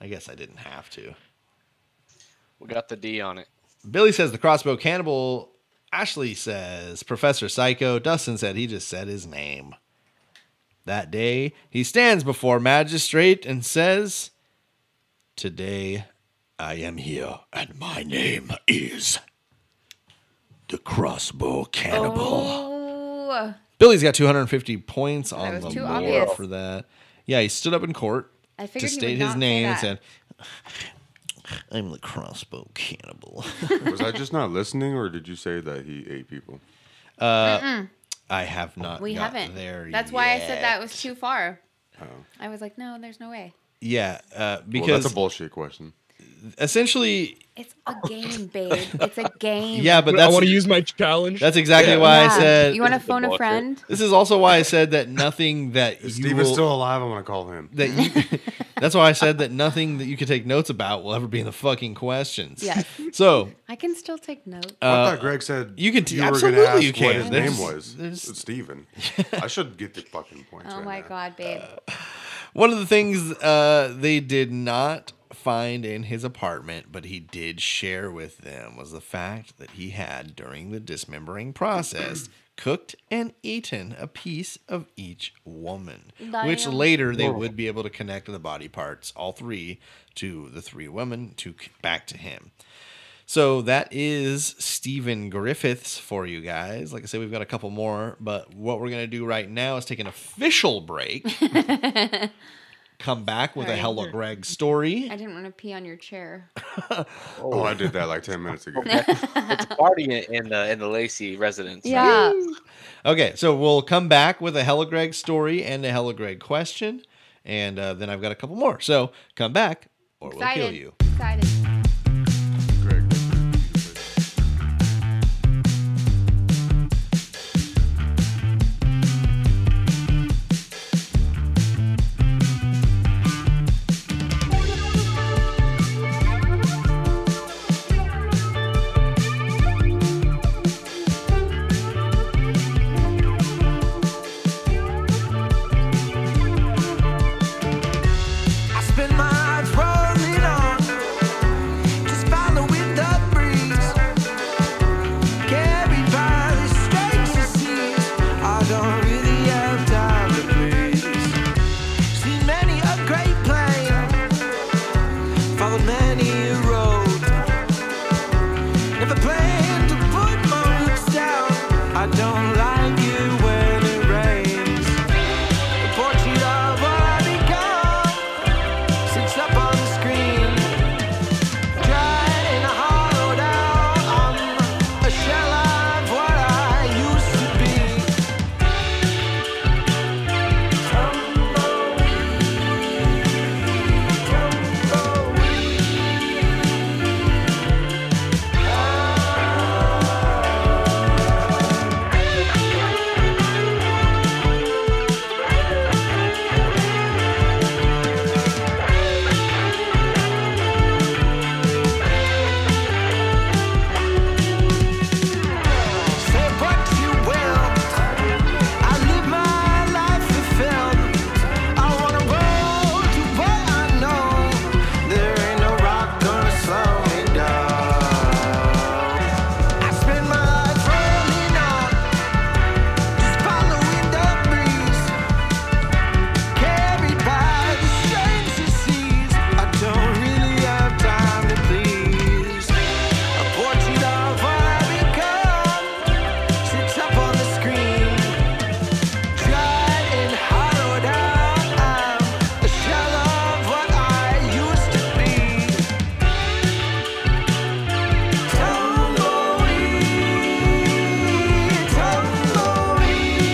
I guess I didn't have to. We got the D on it. Billy says the Crossbow Cannibal. Ashley says Professor Psycho. Dustin said he just said his name. That day, he stands before magistrate and says, today I am here and my name is the Crossbow Cannibal. Oh. Billy's got 250 points on was the too board obvious. for that. Yeah, he stood up in court I to figured he state would his not name say and that. said, I'm the Crossbow Cannibal. Was I just not listening, or did you say that he ate people? I have not We got haven't. there That's why I yet. said that was too far. Oh. I was like, no, there's no way. Yeah, Well, because that's a bullshit question. essentially, It's a game, babe. It's a game. yeah, but I want to use my challenge. That's exactly why I said. You want to phone a friend? This is also why I said that nothing that If you Steve will, is still alive, I'm gonna call him. that you. That's why I said that nothing that you can take notes about will ever be in the fucking questions. Yes. So I can still take notes. I thought Greg said you can were absolutely gonna ask you can. what his There's- name was. It's Steven. I should get the fucking points. Oh right my now. God, babe. One of the things they did not find in his apartment, but he did share with them, was the fact that he had, during the dismembering process, cooked and eaten a piece of each woman, which Damn. later they would be able to connect the body parts, all three, to the three women, back to him. So that is Stephen Griffiths for you guys. Like I said, we've got a couple more, but what we're going to do right now is take an official break. Come back with a Sorry. Hella Greg story. I didn't want to pee on your chair. Oh, I did that like 10 minutes ago. It's a party in the Lacey residence. Yeah. Okay, so we'll come back with a Hella Greg story and a Hella Greg question, and then I've got a couple more. So come back, or we'll kill you. Excited. Greg. I spend my life rolling on, just following the breeze. Carried by the strange disease, I don't really have time to please. Seen many a great plane, followed many a road. Never planned to put my roots down. I don't like it when it rains. The portrait of what I become sits up on the screen, dry and hollowed out. I'm a shell of what I used to be. Say what you will, I live my life fulfilled. I wanna roll to what I know. There ain't no rock gonna slow me down. I spend my life rolling on, just following the breeze. Carried by the strange seas, I don't really have time to please. A portrait of what I become sits up on the screen, dry and hollowed out. I'm a shell of what I used to be. Tumbleweed, tumbleweed.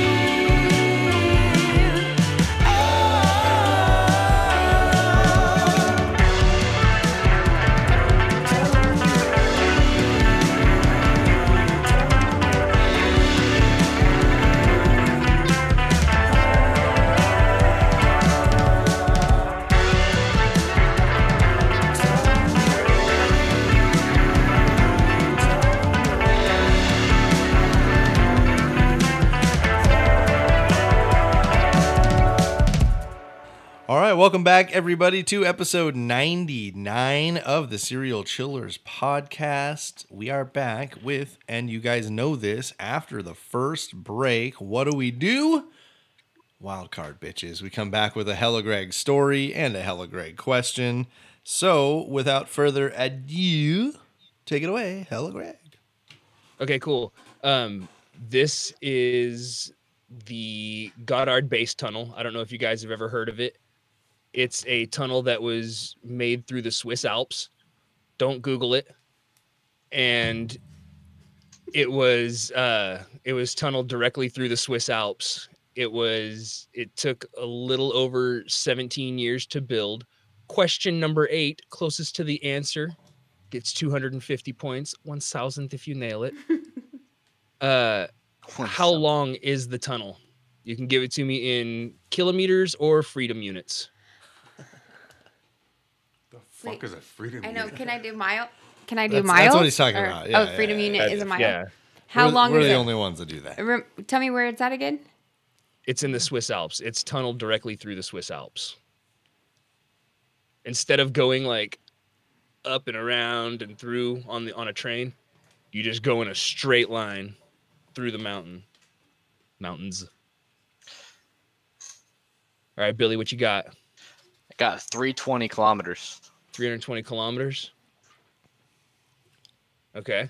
All right, welcome back, everybody, to episode 99 of the Serial Chillers podcast. We are back with, and you guys know this, after the first break, what do? Wild card, bitches. We come back with a Hella Greg story and a Hella Greg question. So, without further ado, take it away, Hella Greg. Okay, cool. This is the Goddard Base Tunnel. I don't know if you guys have ever heard of it. It's a tunnel that was made through the Swiss Alps. Don't Google it. And it was tunneled directly through the Swiss Alps. It took a little over 17 years to build. question number 8, closest to the answer, gets 250 points, 1,000th if you nail it. How long is the tunnel? You can give it to me in kilometers or freedom units. The fuck is a freedom? I know. unit? Can I do mile? Can I do That's miles? what he's talking about. Yeah, freedom unit is a mile. Yeah, How long we're is the it? only ones that do that. Tell me where it's at again. it's in the Swiss Alps. It's tunneled directly through the Swiss Alps. Instead of going like up and around and through on a train, you just go in a straight line through the mountains. All right, Billy, what you got? I got 320 kilometers. 320 kilometers. Okay.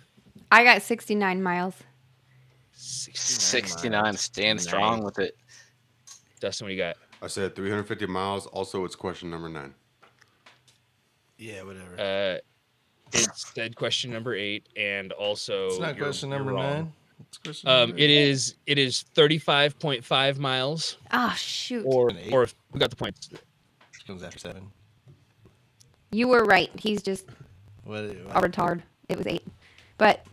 I got 69 miles. 69. miles. Stand strong with it. Dustin, what you got? I said 350 miles. Also, it's question number 9. Yeah, whatever. It said question number 8, and also It's not question number you're wrong. 9. It's question number It is 35.5 miles. Oh shoot! Or An 8. we got the points. Which comes after 7. You were right. He's just What? a retard. It was 8. But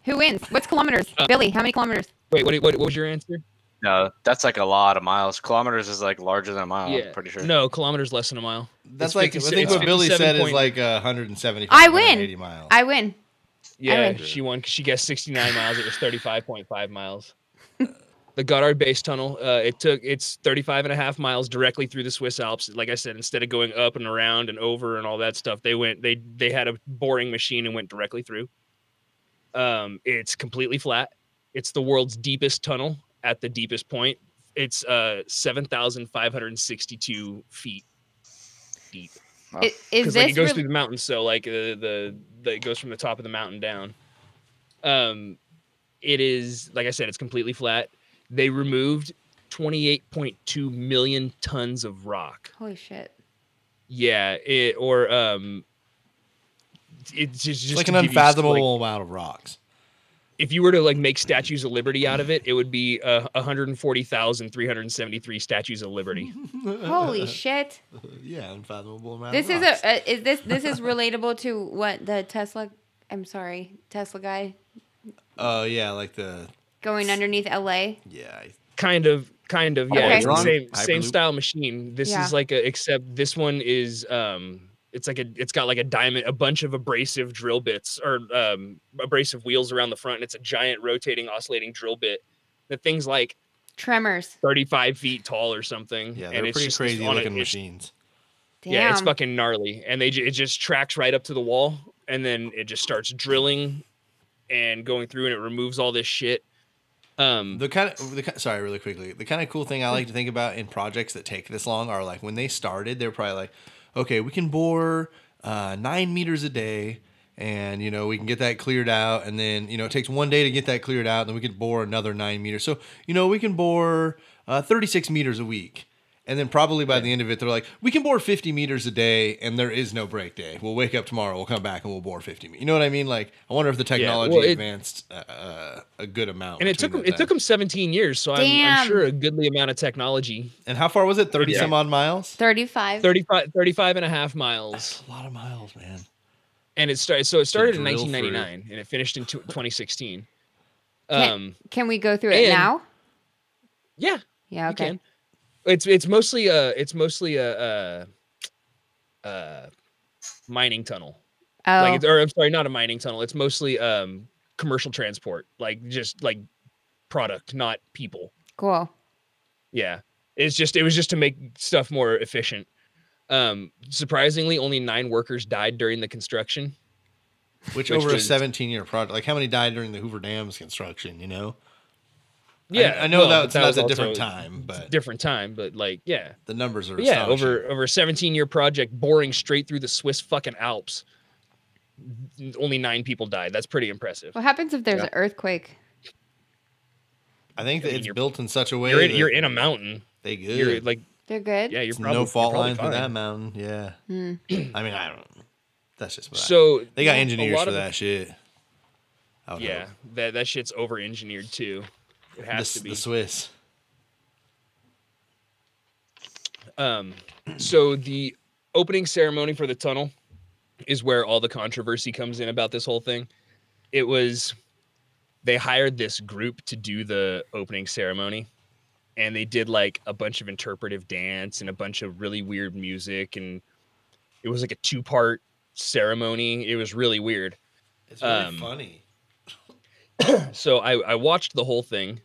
who wins? What's kilometers? Billy, how many kilometers? Wait, what was your answer? No, that's like a lot of miles. Kilometers is like larger than a mile. I'm pretty sure. No, kilometers less than a mile. That's It's like 50 I think it's what Billy said 57 is like 175. I 180 win. miles. I win. Yeah, win. she won. She guessed 69 miles. It was 35.5 miles. The Goddard Base Tunnel. It's 35 and a half miles directly through the Swiss Alps. Like I said, instead of going up and around and over and all that stuff, they had a boring machine and went directly through. It's completely flat. It's the world's deepest tunnel at the deepest point. It's 7,562 feet deep. Is Because this like it goes re- through the mountains, so like it goes from the top of the mountain down. It is, like I said, it's completely flat. They removed 28.2 million tons of rock. Holy shit! Yeah, it's just It's like to an give you, unfathomable like, amount of rocks. if you were to like make statues of liberty out of it, it would be 140,373 statues of liberty. Holy shit! Yeah, unfathomable amount. This of is rocks. this is relatable to what the Tesla guy Oh yeah, like the going underneath LA. yeah. Kind of, yeah. Okay. It's the same Hyperloop. style machine. This Yeah. is like except this one is it's got like a bunch of abrasive drill bits or abrasive wheels around the front, and it's a giant rotating oscillating drill bit. The thing's like Tremors. 35 feet tall or something. Yeah, and they're it's pretty just crazy on looking it machines. Damn. Yeah, it's fucking gnarly, and it just tracks right up to the wall, and then it just starts drilling and going through, and it removes all this shit. Sorry, really quickly. The kind of cool thing I like to think about in projects that take this long are like when they started, they're probably like, okay, we can bore 9 meters a day, and we can get that cleared out, and then it takes 1 day to get that cleared out, and then we can bore another 9 meters. So we can bore 36 meters a week. And then probably by the end of it, they're like, we can bore 50 meters a day, and there is no break day. We'll wake up tomorrow, we'll come back, and we'll bore 50 meters. You know what I mean? Like, I wonder if the technology advanced a good amount. And it took them 17 years, so I'm sure a goodly amount of technology. And how far was it? 30 some odd miles? 35. 35 and a half miles. That's a lot of miles, man. And it started in drill 1999, and it finished in 2016. Can we go through it now? Yeah. Yeah. You Okay. can. It's mostly a mining tunnel. Oh. Or I'm sorry, not a mining tunnel. It's mostly commercial transport, like just like product, not people. Cool. Yeah. It was just to make stuff more efficient. Surprisingly, only 9 workers died during the construction. Which over a 17-year project. Like, how many died during the Hoover Dam's construction, Yeah, I know that's was a also different time, but like, yeah. the numbers are Yeah, astonishing. over a 17-year project boring straight through the Swiss fucking Alps. Only 9 people died. That's pretty impressive. What happens if there's an earthquake? I think that mean, it's you're- built in such a way You're in a mountain. they good. You're like, They're good. yeah, you're There's probably no fault you're line probably through that fine. mountain. Yeah. I mean, I don't know. That's just what So they got a engineers lot for of that shit. I would Yeah, hope. that shit's over engineered too. It has to be. The Swiss. So the opening ceremony for the tunnel is where all the controversy comes in about this whole thing. They hired this group to do the opening ceremony, and they did like a bunch of interpretive dance and a bunch of really weird music, and it was like a 2-part ceremony. It was really weird. It's really funny. So I watched the whole thing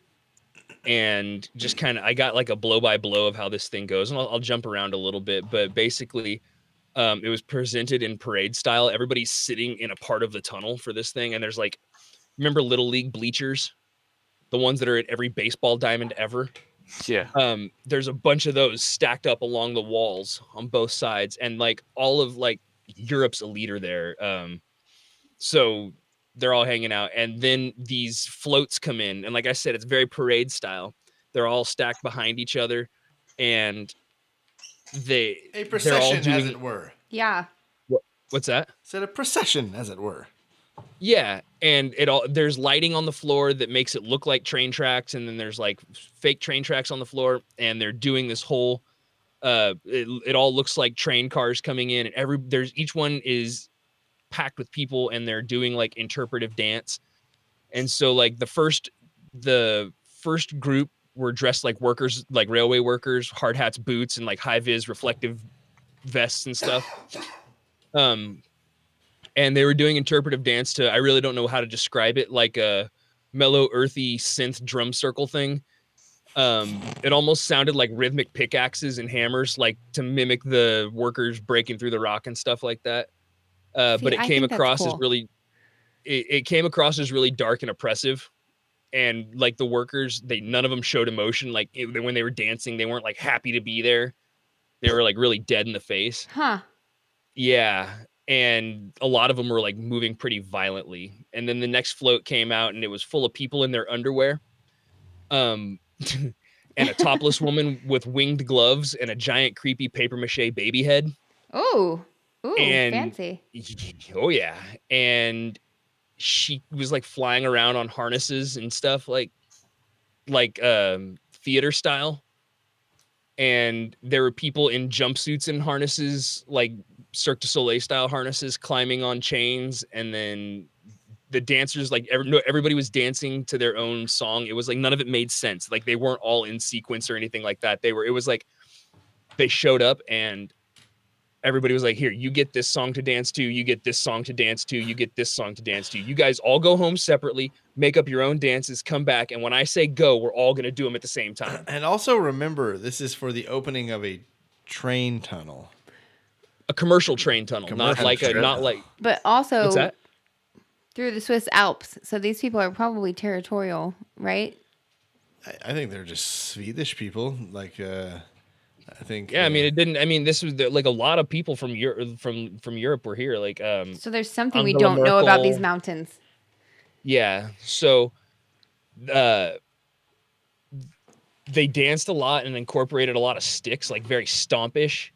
and just I got like a blow by blow of how this thing goes. And I'll jump around a little bit, but basically it was presented in parade style. Everybody's sitting in a part of the tunnel for this thing. And there's like, remember Little League bleachers? The ones that are at every baseball diamond ever? Yeah. There's a bunch of those stacked up along the walls on both sides. And like all of like Europe's elite are there. So they're all hanging out. And then these floats come in. And like I said, it's very parade style. They're all stacked behind each other. And a procession, as it were. Yeah. What's that? Said a procession, as it were. Yeah, and there's lighting on the floor that makes it look like train tracks, and then there's like fake train tracks on the floor, and they're doing this whole it all looks like train cars coming in, and each one is packed with people, and they're doing like interpretive dance. And so like the first group were dressed like workers, like railway workers, hard hats, boots, and like high vis reflective vests and stuff. And they were doing interpretive dance to, I really don't know how to describe it, like a mellow, earthy synth drum circle thing. It almost sounded like rhythmic pickaxes and hammers, like to mimic the workers breaking through the rock and stuff like that. But it came across as really, it came across as really dark and oppressive. And like the workers, none of them showed emotion. Like when they were dancing, they weren't like happy to be there. They were like really dead in the face. Huh. Yeah. And a lot of them were like moving pretty violently. And then the next float came out and it was full of people in their underwear. And a topless woman with winged gloves and a giant creepy paper mache baby head. Ooh, fancy. Oh yeah. And she was like flying around on harnesses and stuff like theater style. And there were people in jumpsuits and harnesses, like Cirque du Soleil style harnesses, climbing on chains. And then the dancers, like everybody was dancing to their own song. It was like none of it made sense. Like they weren't all in sequence or anything like that. It was like they showed up and everybody was like, here, you get this song to dance to, you get this song to dance to, you get this song to dance to. You guys all go home separately, make up your own dances, come back, and when I say go, we're all going to do them at the same time. And also remember, this is for the opening of a train tunnel. A commercial train tunnel, not like. But also, what's that? Through the Swiss Alps. So these people are probably territorial, right? I think they're just Swedish people. Like, I think. Yeah, I mean, it didn't. I mean, this was like a lot of people from Europe from Europe were here. Like, so there's something we don't know about these mountains. Yeah. So, they danced a lot and incorporated a lot of sticks, like very stompish.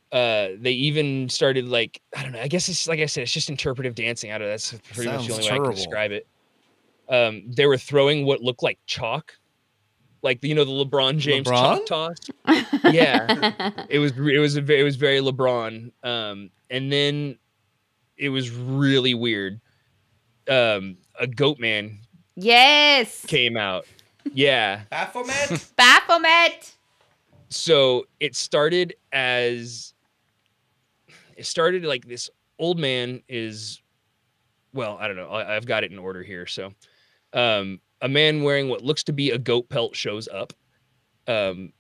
They even started like, I don't know. I guess it's like I said, it's just interpretive dancing. That's pretty much the only way I can describe it. They were throwing what looked like chalk. Like the LeBron James chalk toss. Yeah, it was very LeBron. And then it was really weird. A goat man. Yes. Came out. Yeah. Baphomet. So it started like this old man is, well, I don't know. I've got it in order here. So, a man wearing what looks to be a goat pelt shows up. It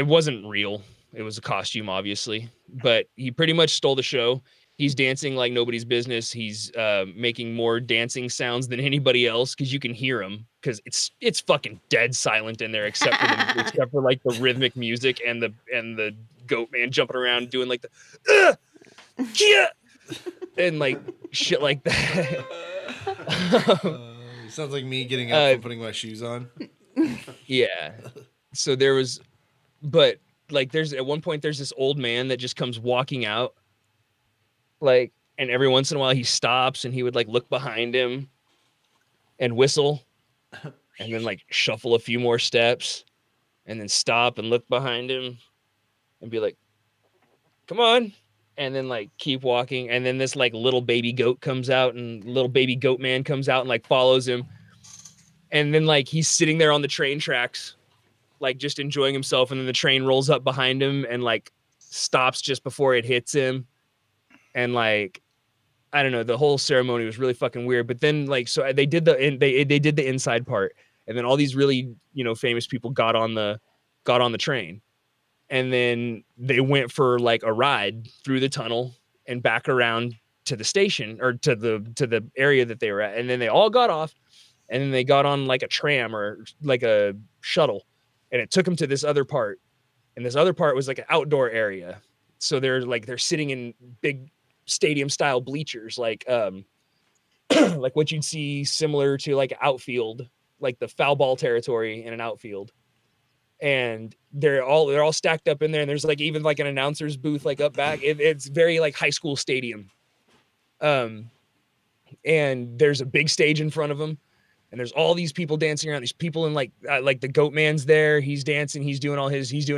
wasn't real. It was a costume, obviously, but he pretty much stole the show. He's dancing like nobody's business. He's making more dancing sounds than anybody else because you can hear him because it's fucking dead silent in there except for like the rhythmic music and the goat man jumping around doing like the yeah and like shit like that. Sounds like me getting up and putting my shoes on. Yeah. So there was, but like at one point there's this old man that just comes walking out. Like, and every once in a while he stops and he would like look behind him and whistle and then like shuffle a few more steps and then stop and look behind him and be like, come on. And then like keep walking. And then this like little baby goat comes out, and little baby goat man comes out and like follows him. And then like he's sitting there on the train tracks, like just enjoying himself. And then the train rolls up behind him and like stops just before it hits him. And like, I don't know, the whole ceremony was really fucking weird. But then like, so they did they did the inside part. And then all these really, famous people got on the train. And then they went for like a ride through the tunnel and back around to the station, or to the area that they were at. And then they all got off, and then they got on like a tram or like a shuttle, and it took them to this other part. And this other part was like an outdoor area. So they're sitting in big stadium style bleachers, like like what you'd see similar to like outfield, like the foul ball territory in an outfield. And they're all stacked up in there, and there's like even like an announcer's booth like up back. It's very like high school stadium. And there's a big stage in front of them, and there's all these people dancing around. These people in like the goat man's there. He's dancing. He's doing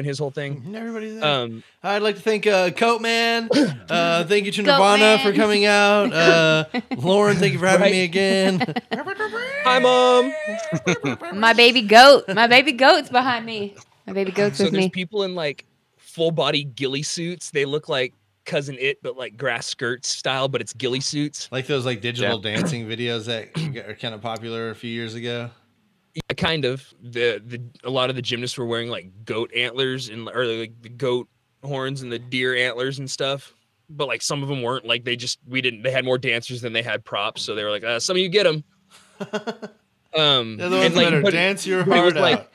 his whole thing. Everybody's there. I'd like to thank Coat Man. Thank you to Nirvana Man. for coming out. Lauren, thank you for having me again. Hi, Mom. My baby goat. My baby goat's behind me. My baby goat's So with there's me. people in like full body ghillie suits. They look like Cousin It, but like grass skirts style, but it's ghillie suits. Like those like digital dancing videos that are kind of popular a few years ago. Yeah, kind of. A lot of the gymnasts were wearing like goat antlers or like the goat horns and the deer antlers and stuff. But like some of them weren't. Like they had more dancers than they had props, so they were like, some of you get them. They're the ones that are dance your heart out. Like,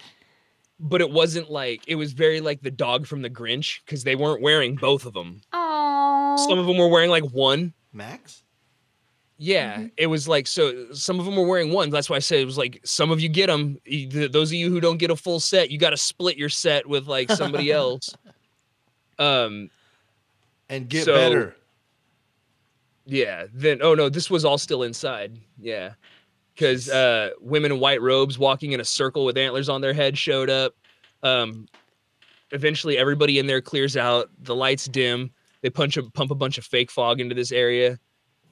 but it wasn't like, it was very like the dog from the Grinch, because they weren't wearing both of them. Oh. Some of them were wearing like one. Max? Yeah, it was like, so some of them were wearing one. That's why I said it was like, some of you get them. Those of you who don't get a full set, you got to split your set with like somebody else. And get better. Yeah. Then, oh no, this was all still inside. Yeah. Because women in white robes walking in a circle with antlers on their head showed up. Eventually, everybody in there clears out. The lights dim. They pump a bunch of fake fog into this area,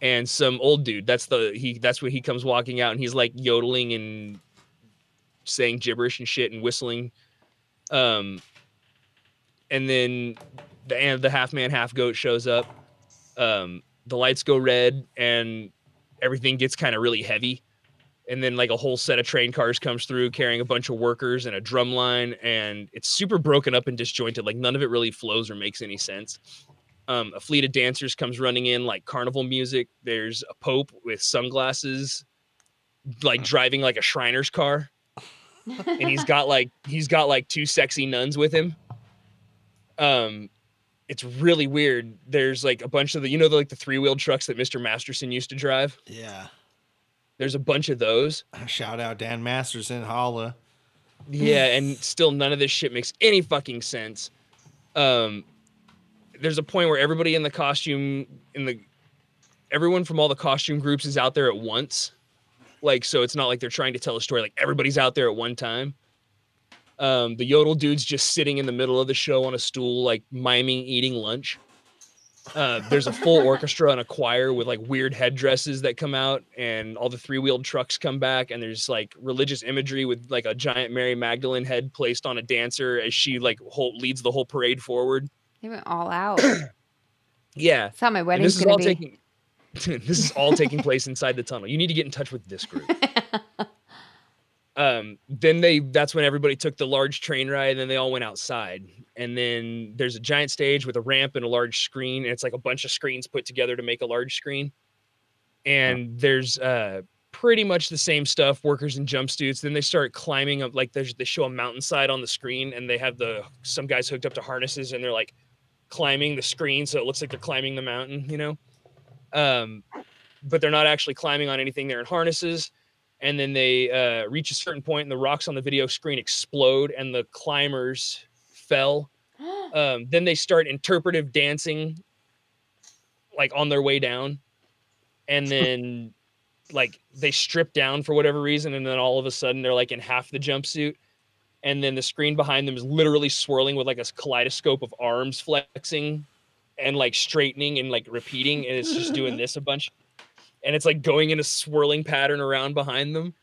and some old dude. That's when he comes walking out, and he's like yodeling and saying gibberish and shit and whistling. And then the half man, half goat shows up. The lights go red, and everything gets kind of really heavy. And then like a whole set of train cars comes through carrying a bunch of workers and a drum line, and it's super broken up and disjointed. Like none of it really flows or makes any sense. A fleet of dancers comes running in like carnival music. There's a pope with sunglasses, like driving like a Shriner's car. And he's got like two sexy nuns with him. It's really weird. There's like a bunch of the 3-wheeled trucks that Mr. Masterson used to drive. Yeah. There's a bunch of those. Shout out Dan Masterson, holla. Yeah, and still none of this shit makes any fucking sense. There's a point where everybody in the costume, everyone from all the costume groups is out there at once. Like, so it's not like they're trying to tell a story. Like everybody's out there at one time. The yodel dude's just sitting in the middle of the show on a stool, like miming eating lunch. There's a full orchestra and a choir with like weird headdresses that come out, and all the 3-wheeled trucks come back, and there's like religious imagery with like a giant Mary Magdalene head placed on a dancer as she like leads the whole parade forward. They went all out. Yeah. That's how my wedding's gonna be. This is all taking place inside the tunnel. You need to get in touch with this group. That's when everybody took the large train ride, and then they all went outside. And then there's a giant stage with a ramp and a large screen. And it's like a bunch of screens put together to make a large screen. And there's pretty much the same stuff, workers in jumpsuits. Then they start climbing up, like they show a mountainside on the screen, and they have some guys hooked up to harnesses, and they're like climbing the screen. So it looks like they're climbing the mountain, but they're not actually climbing on anything. They're in harnesses. And then they reach a certain point, and the rocks on the video screen explode, and the climbers fell. Then they start interpretive dancing, like on their way down. And then like they strip down for whatever reason, and then all of a sudden they're like in half the jumpsuit. And then the screen behind them is literally swirling with like a kaleidoscope of arms flexing and like straightening and like repeating, and it's just doing this a bunch, and it's like going in a swirling pattern around behind them.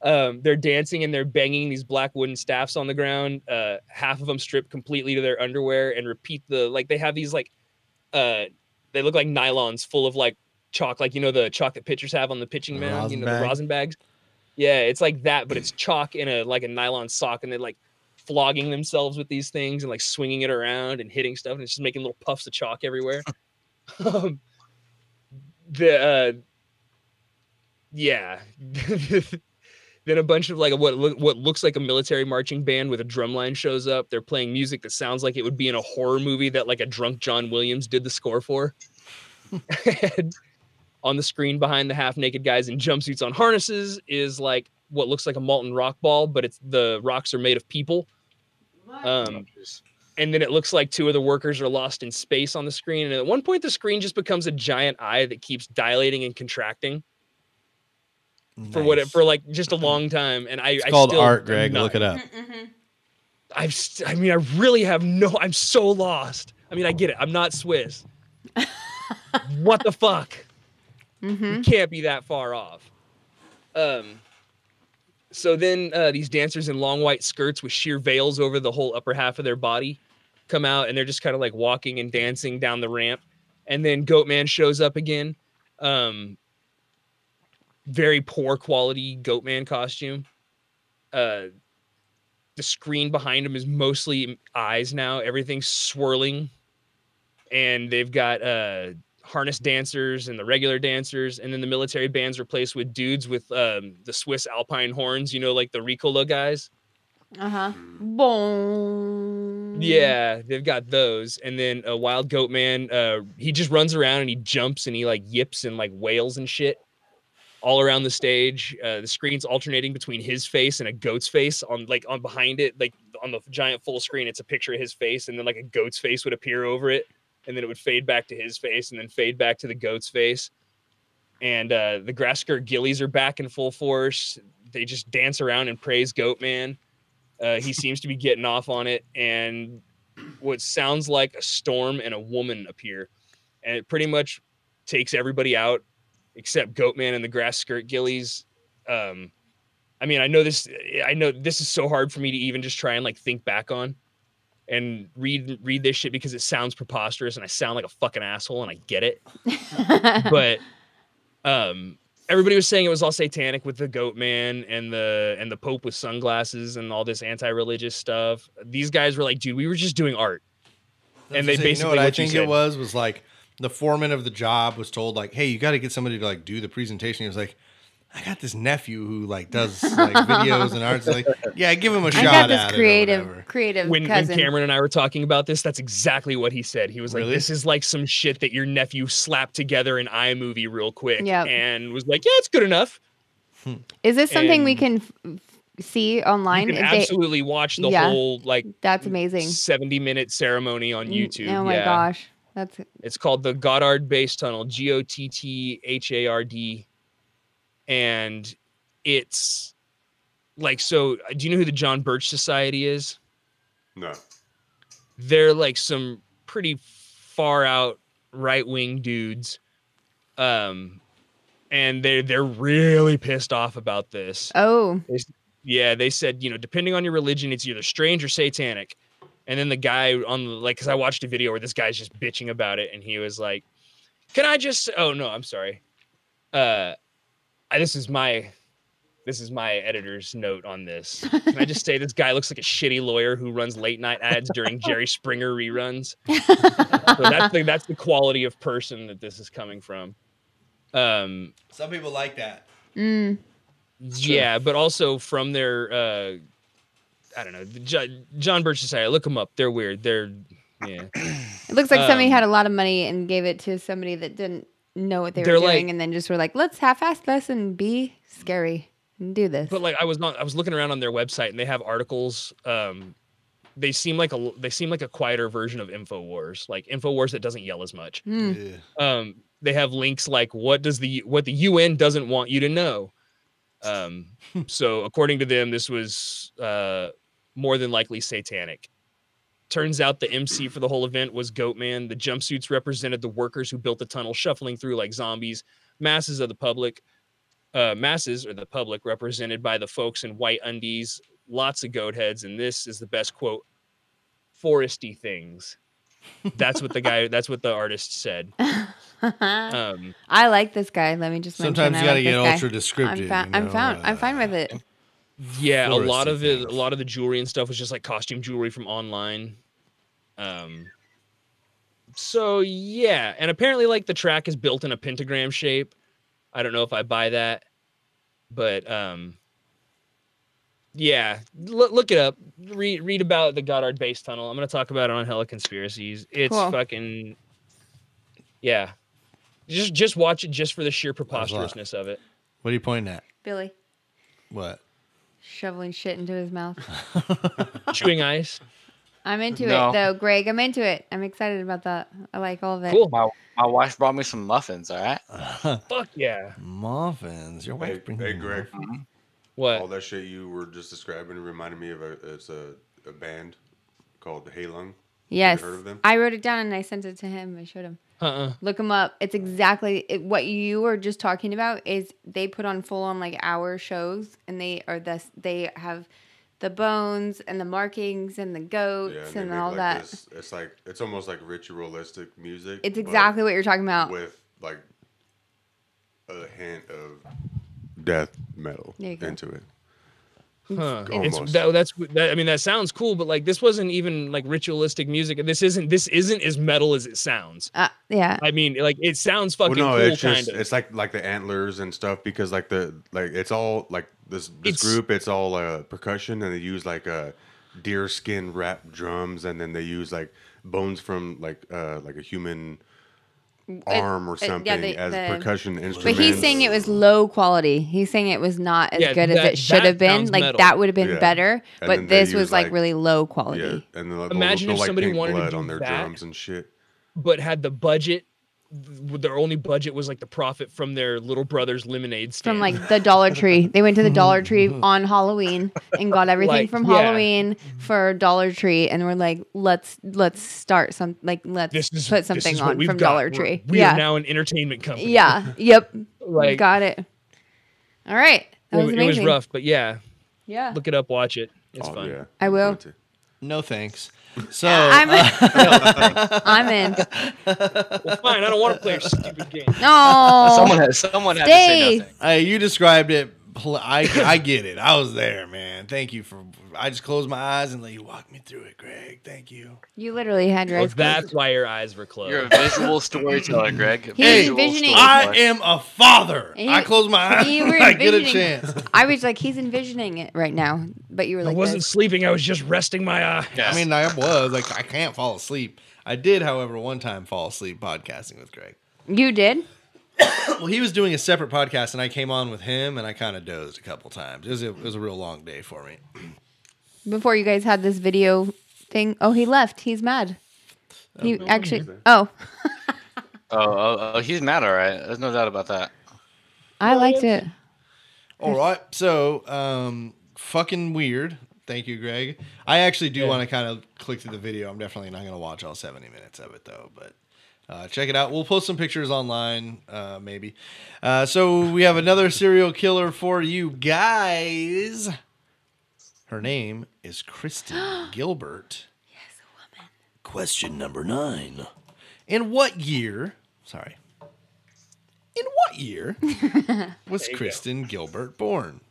And they're dancing and they're banging these black wooden staffs on the ground. Half of them stripped completely to their underwear and repeat they have these like they look like nylons full of like chalk, like the chalk that pitchers have on the pitching mound, the rosin bags. Yeah, it's like that, but it's chalk in a nylon sock, and they're like flogging themselves with these things and like swinging it around and hitting stuff, and it's just making little puffs of chalk everywhere. Yeah. Then a bunch of like what looks like a military marching band with a drum line shows up. They're playing music that sounds like it would be in a horror movie that like a drunk John Williams did the score for. And on the screen behind the half-naked guys in jumpsuits on harnesses is like what looks like a molten rock ball, but the rocks are made of people. And then it looks like two of the workers are lost in space on the screen. And at one point, the screen just becomes a giant eye that keeps dilating and contracting. Nice. For like just a long time, and it's called still art, Greg. Look it up. I really have I'm so lost. I mean, I get it. I'm not Swiss. What the fuck? You can't be that far off. So then these dancers in long white skirts with sheer veils over the whole upper half of their body come out, and they're just kind of like walking and dancing down the ramp. And then Goatman shows up again. Very poor quality Goatman costume. The screen behind him is mostly eyes now. Everything's swirling. And they've got harness dancers and the regular dancers. And then the military band's replaced with dudes with the Swiss Alpine horns, like the Ricola guys. Boom. Yeah, they've got those. And then a wild Goatman, he just runs around and he jumps and he like yips and like wails and shit all around the stage. The screen's alternating between his face and a goat's face on behind it, like on the giant full screen. It's a picture of his face, and then like a goat's face would appear over it, and then it would fade back to his face, and then fade back to the goat's face. And the grass skirt ghillies are back in full force. They just dance around and praise Goatman. He seems to be getting off on it, and what sounds like a storm and a woman appear, and it pretty much takes everybody out except Goatman and the grass skirt ghillies. I mean, I know this is so hard for me to even just try and like think back on and read this shit because it sounds preposterous and I sound like a fucking asshole, and I get it. But everybody was saying it was all satanic with the Goatman and the Pope with sunglasses and all this anti-religious stuff. These guys were like, dude, we were just doing art. And they basically, what I think it was like the foreman of the job was told like, hey, you got to get somebody to like do the presentation. He was like, I got this nephew who like does like videos and arts. Like, yeah, give him a shot. I got this at creative when cousin. Cameron and I were talking about this, that's exactly what he said. He was like, Really? this is like some shit that your nephew slapped together in iMovie real quick. Yep. And was like, yeah, it's good enough. Is this something we And can see online? You can If they- absolutely watch the Yeah. whole like That's amazing. 70-minute ceremony on YouTube. Oh my gosh. It's called the Goddard Base Tunnel, Gotthard. And it's like, so do you know who the John Birch Society is? No. They're like some pretty far out right-wing dudes. And they're really pissed off about this. Oh. They said, depending on your religion, it's either strange or satanic. And then the guy because I watched a video where this guy's just bitching about it, and he was like, "Can I just? Oh no, I'm sorry. This is my editor's note on this. Can I just say this guy looks like a shitty lawyer who runs late night ads during Jerry Springer reruns? So that's the quality of person that this is coming from. Some people like that. Yeah, but also from their I don't know, the John Birch Society. Look them up. They're weird. It looks like somebody had a lot of money and gave it to somebody that didn't know what they were doing, and then just were like, let's half-ass this and be scary and do this. But like I was looking around on their website, and they have articles. They seem like a quieter version of InfoWars, like InfoWars that doesn't yell as much. Yeah. They have links like what the UN doesn't want you to know. So according to them, this was more than likely satanic. Turns out the MC for the whole event was Goatman. The jumpsuits represented the workers who built the tunnel, shuffling through like zombies. Masses or the public represented by the folks in white undies, lots of goat heads, and this is the best quote, foresty things. That's what the artist said. I like this guy. Let me just sometimes mention, you gotta like get ultra descriptive. I'm fine with it. Yeah, a lot of the jewelry and stuff was just like costume jewelry from online. So yeah, and apparently like the track is built in a pentagram shape. I don't know if I buy that, but yeah, look it up. Read about the Goddard Base Tunnel. I'm gonna talk about it on Hella Conspiracies. It's cool. Fucking yeah. Just watch it just for the sheer preposterousness of it. What are you pointing at? Billy. What? Shoveling shit into his mouth. Chewing ice. I'm into it though, Greg. I'm into it. I'm excited about that. I like all of it. Cool. My wife brought me some muffins. All right. Fuck yeah. Muffins. Your wife brings me Greg. muffins. What? All that shit you were just describing reminded me of a band called Halung. Yes. Have you heard of them? I wrote it down and I sent it to him. I showed him. Look them up. It's exactly what you were just talking about. Is they put on full on like hour shows, and they have the bones and the markings and the goats and all like that. It's almost like ritualistic music. It's exactly what you're talking about. With like a hint of death metal into it. Huh. I mean, that sounds cool, but like this wasn't even like ritualistic music. This isn't as metal as it sounds. Yeah. I mean, like it sounds fucking cool. It's kind just of. it's like the antlers and stuff because it's all like this group. It's all percussion, and they use like deer skin wrapped drums, and then they use like bones from like a human arm or something as percussion instruments. But he's saying it was low quality. He's saying it was not as good as it should have been. Like metal. That would have been better, but this was like really low quality. Yeah. And then imagine if somebody wanted to do on their that, drums and shit, but had the budget. Their only budget was like the profit from their little brother's lemonade stand. From like the Dollar Tree. They went to the Dollar Tree on Halloween and got everything from Halloween for Dollar Tree, and we're like, let's start some let's put something on from Dollar Tree. We are now an entertainment company. Yeah. Yep. Like, got it. All right. That was amazing. It was rough, but yeah. Yeah. Look it up, watch it. It's fun. Yeah. I will. No thanks. So I'm in. Well, fine. I don't want to play your stupid game. No. Someone had to say nothing. You described it. I get it. I was there, man. Thank you for. I just closed my eyes and let you walk me through it, Greg. Thank you. You literally had your eyes closed. That's why your eyes were closed. You're a visual storyteller, Greg. He's envisioning. I am a father. I closed my eyes. I get a chance. I was like, he's envisioning it right now, but you were like, I wasn't sleeping. I was just resting my eye. Yes. I mean, I was like, I can't fall asleep. I did, however, one time fall asleep podcasting with Greg. You did? Well, he was doing a separate podcast, and I came on with him, and I kind of dozed a couple times. It was a real long day for me. Before you guys had this video thing, he left. He's mad. He actually. Oh, he's mad. All right. There's no doubt about that. I liked it. All right. So, fucking weird. Thank you, Greg. I actually do want to kind of click through the video. I'm definitely not going to watch all 70 minutes of it, though, but. Check it out. We'll post some pictures online, maybe. So we have another serial killer for you guys. Her name is Kristen Gilbert. Yes, a woman. Question number 9. In what year was Kristen Gilbert born?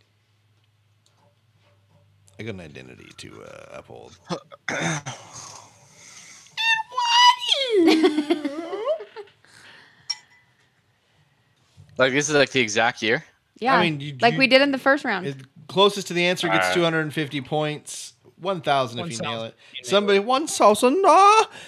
I got an identity to uphold. Like this is like the exact year. Yeah, I mean, we did in the first round. Closest to the answer gets 250 points. 1,000 if you nail it. 1,000.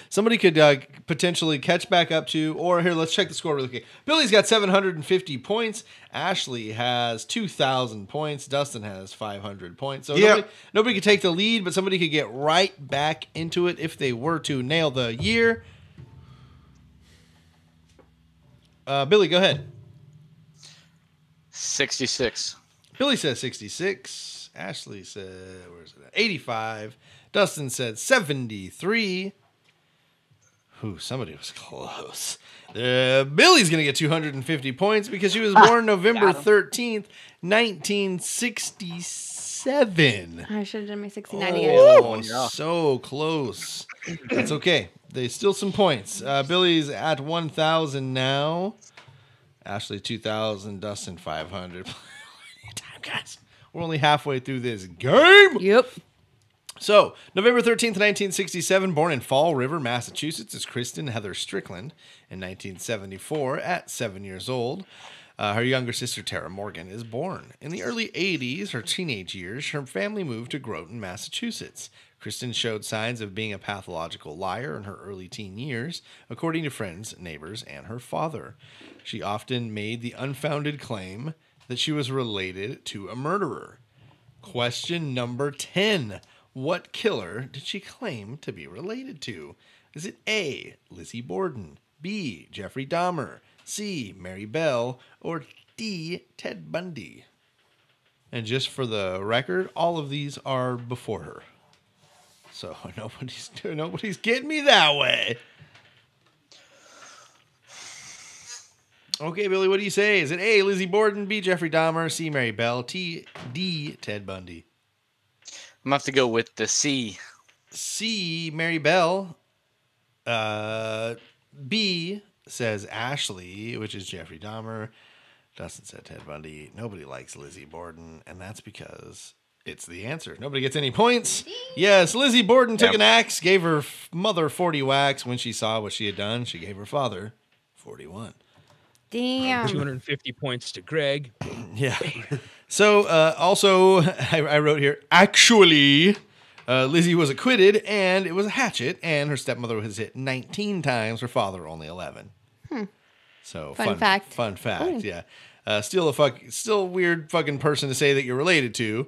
Somebody could potentially catch back up to. Or here, let's check the score really quick. Billy's got 750 points. Ashley has 2,000 points. Dustin has 500 points. So nobody could take the lead, but somebody could get right back into it if they were to nail the year. Billy, go ahead. 66. Billy says 66. Ashley said, where's it at? 85. Dustin said 73. Ooh, somebody was close. Billy's going to get 250 points because she was born November 13th, 1967. I should have done my 69 again. Oh, so close. That's okay. There's still some points. Billy's at 1,000 now. Ashley 2,000. Dustin 500. Time, guys. We're only halfway through this game. Yep. So, November 13th, 1967, born in Fall River, Massachusetts, is Kristen Heather Strickland. In 1974, at 7 years old, her younger sister, Tara Morgan, is born. In the early 80s, her teenage years, her family moved to Groton, Massachusetts. Kristen showed signs of being a pathological liar in her early teen years, according to friends, neighbors, and her father. She often made the unfounded claim that she was related to a murderer. Question number 10. What killer did she claim to be related to? Is it A, Lizzie Borden, B, Jeffrey Dahmer, C, Mary Bell, or D, Ted Bundy? And just for the record, all of these are before her. So nobody's getting me that way. Okay, Billy, what do you say? Is it A, Lizzie Borden, B, Jeffrey Dahmer, C, Mary Bell, D, Ted Bundy? I'm going to have to go with the C. C, Mary Bell. B says Ashley, which is Jeffrey Dahmer. Dustin said Ted Bundy. Nobody likes Lizzie Borden, and that's because it's the answer. Nobody gets any points. Yes, Lizzie Borden took an axe, gave her mother 40 whacks. When she saw what she had done, she gave her father 41. Damn. 250 points to Greg. Yeah. So, also, I wrote here, actually, Lizzie was acquitted, and it was a hatchet, and her stepmother was hit 19 times, her father only 11. So, Fun fact. Fun fact, yeah. Still a weird fucking person to say that you're related to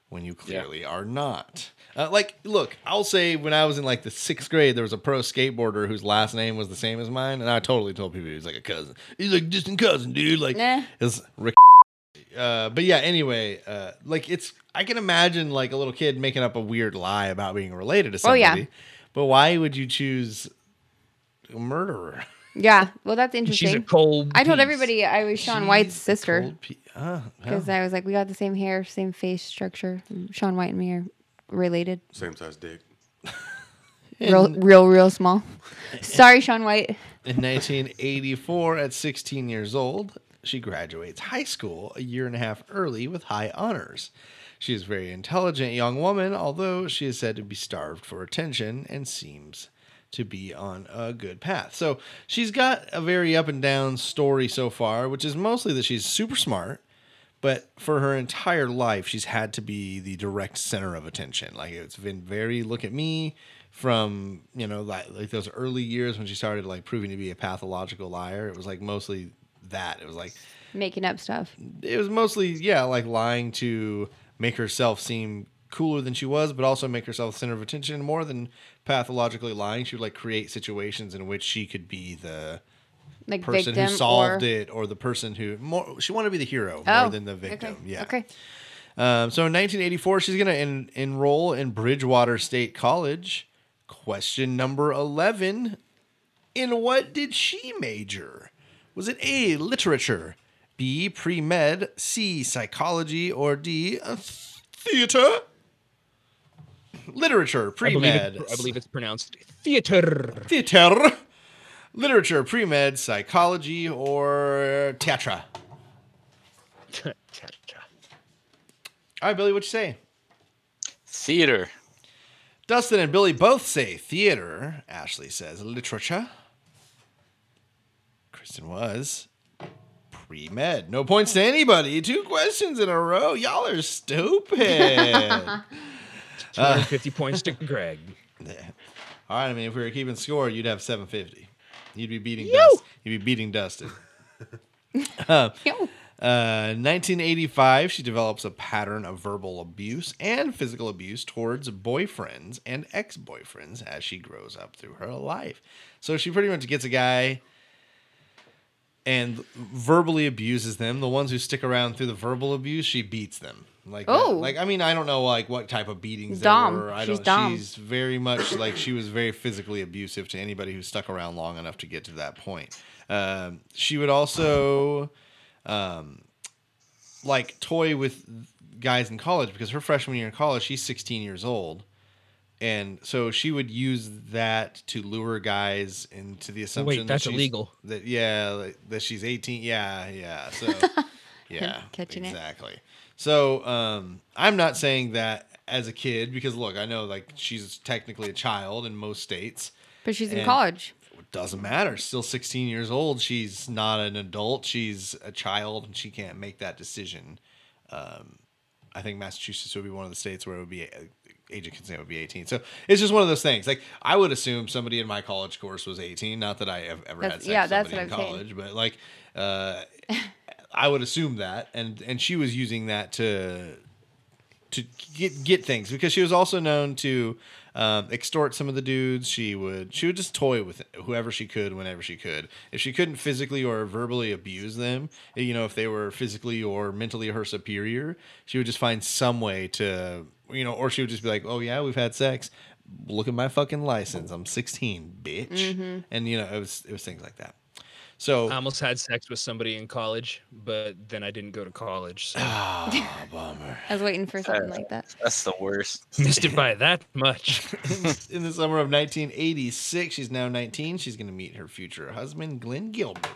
when you clearly are not. Look, I'll say when I was in like the 6th grade, there was a pro skateboarder whose last name was the same as mine, and I totally told people he was like a cousin. He's like a distant cousin, dude. Like, it's Rick. But yeah, anyway, I can imagine like a little kid making up a weird lie about being related to somebody. Oh, yeah. But why would you choose a murderer? Yeah, well, that's interesting. She's a cold I told piece. everybody I was Sean White's sister. Because Yeah. I was like, we got the same hair, same face structure. Sean White and me are related. Same size dick. Real small. Sorry, Sean White. In 1984, at 16 years old, she graduates high school a year and a half early with high honors. She is a very intelligent young woman, although she is said to be starved for attention and seems to be on a good path. So she's got a very up and down story so far, which is mostly that she's super smart, but for her entire life, she's had to be the direct center of attention. Like, it's been very look at me from, like those early years when she started like proving to be a pathological liar. It was like mostly that. It was like making up stuff. It was mostly, like lying to make herself seem cooler than she was, but also make herself the center of attention. More than pathologically lying, she would like create situations in which she could be the person who solved it, or the person who she wanted to be the hero more than the victim. Okay. Yeah. Okay. So in 1984, she's going to enroll in Bridgewater State College. Question number 11. In what did she major? Was it A, literature, B, pre-med, C, psychology, or D, theater? Literature, pre-med. I believe it's pronounced theater. Theater. Literature, pre-med, psychology, or theatre? All right, Billy, what you say? Theater. Dustin and Billy both say theater. Ashley says literature. Kristen was pre-med. No points to anybody. 2 questions in a row. Y'all are stupid. 250 points to Greg. Yeah. All right, I mean, if we were keeping score, you'd have 750. You'd be beating Dustin. You'd be beating Dustin. 1985, she develops a pattern of verbal abuse and physical abuse towards boyfriends and ex-boyfriends as she grows up through her life. So she pretty much gets a guy and verbally abuses them. The ones who stick around through the verbal abuse, she beats them. Like, Oh. I mean, I don't know like what type of beatings Dom. there were. She's Dom. She's very much like she was very physically abusive to anybody who stuck around long enough to get to that point. She would also like toy with guys in college because her freshman year in college, she's 16 years old. And so she would use that to lure guys into the assumption that's illegal. That she's 18. Yeah. So yeah, Catching exactly. So I'm not saying that as a kid because look, I know like she's technically a child in most states. But she's in college. It doesn't matter. Still 16 years old. She's not an adult. She's a child and she can't make that decision. I think Massachusetts would be one of the states where it would be age of consent would be 18. So it's just one of those things. Like I would assume somebody in my college course was 18. Not that I have ever had sex with somebody in college, but like I would assume that. And she was using that to get things because she was also known to extort some of the dudes. She would just toy with whoever she could whenever she could. If she couldn't physically or verbally abuse them, you know, if they were physically or mentally her superior, she would just find some way to, you know, or she would just be like, oh yeah, we've had sex. Look at my fucking license. I'm 16, bitch. Mm-hmm. And you know, it was things like that. So I almost had sex with somebody in college, but then I didn't go to college. So. Bummer. I was waiting for something like that. That's the worst. Missed it by that much. In the summer of 1986, she's now 19. She's going to meet her future husband, Glenn Gilbert.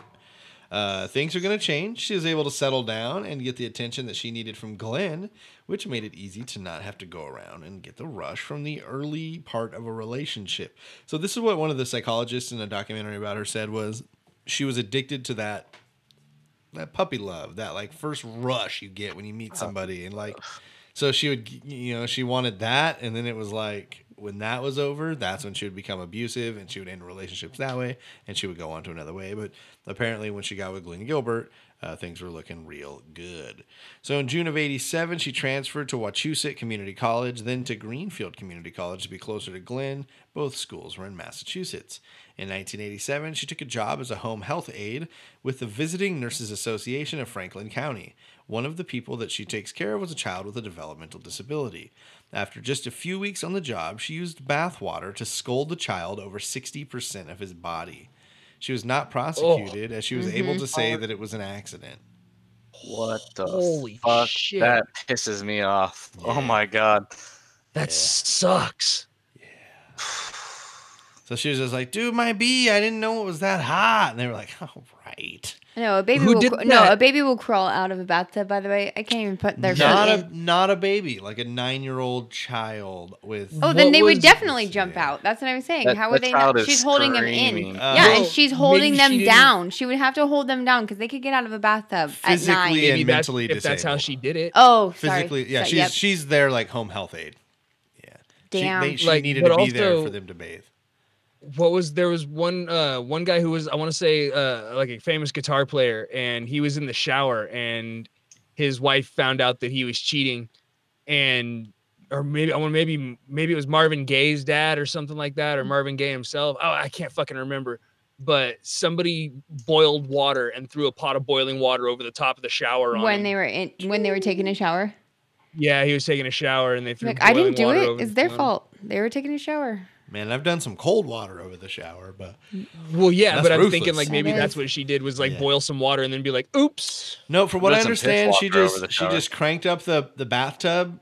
Things are going to change. She was able to settle down and get the attention that she needed from Glenn, which made it easy to not have to go around and get the rush from the early part of a relationship. So this is what one of the psychologists in a documentary about her said was, she was addicted to that puppy love, that like first rush you get when you meet somebody. And like, so she would, you know, she wanted that. And then it was like, when that was over, that's when she would become abusive and she would end relationships that way. And she would go on to another way. But apparently when she got with Glenn Gilbert, things were looking real good. So in June of 87, she transferred to Wachusett Community College, then to Greenfield Community College to be closer to Glenn. Both schools were in Massachusetts. In 1987, she took a job as a home health aide with the Visiting Nurses Association of Franklin County. One of the people that she takes care of was a child with a developmental disability. After just a few weeks on the job, she used bath water to scald the child over 60% of his body. She was not prosecuted as she was able to say that it was an accident. What the Holy fuck? shit. That pisses me off. Yeah. Oh my god. That sucks. So she was just like, dude, my bee, I didn't know it was that hot. And they were like, oh, right. No, a baby a baby will crawl out of a bathtub, by the way. I can't even put their foot in. Not a baby, like a 9-year-old child with... Oh, then they would definitely jump out. That's what I was saying. How would they not? She's holding them in. And she's holding them down. She would have to hold them down because they could get out of a bathtub at 9. Physically and mentally disabled. If that's how she did it. Oh, sorry. Physically, yeah, she's their like home health aide. Yeah. Damn. She needed to be there for them to bathe. There was one guy who was, I want to say, like a famous guitar player, and he was in the shower and his wife found out that he was cheating, or maybe it was Marvin Gaye's dad or something like that, or Marvin Gaye himself. Oh, I can't fucking remember. But somebody boiled water and threw a pot of boiling water over the top of the shower when they were taking a shower. Yeah, he was taking a shower and they threw. Like, I didn't do it. It's their fault. They were taking a shower. Man, I've done some cold water over the shower, but well, yeah, but I'm ruthless. Thinking like maybe that's what she did was like boil some water and then be like, "Oops." No, from what I understand, she just cranked up the bathtub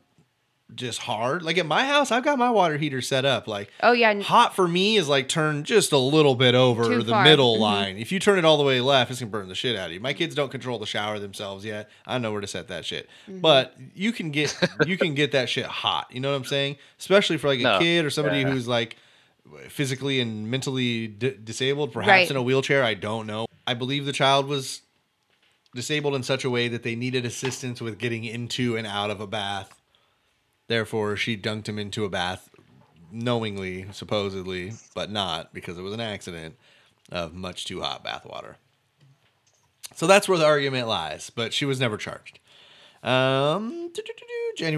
just hard. Like at my house, I've got my water heater set up. Like, oh yeah, hot for me is like turn just a little bit over the middle line. If you turn it all the way left, it's gonna burn the shit out of you. My kids don't control the shower themselves yet. I know where to set that shit. But you can get that shit hot. You know what I'm saying? Especially for like a kid or somebody who's like physically and mentally disabled, perhaps in a wheelchair. I don't know. I believe the child was disabled in such a way that they needed assistance with getting into and out of a bath. Therefore, she dunked him into a bath knowingly, supposedly, but not because it was an accident of much too hot bath water. So that's where the argument lies, but she was never charged. January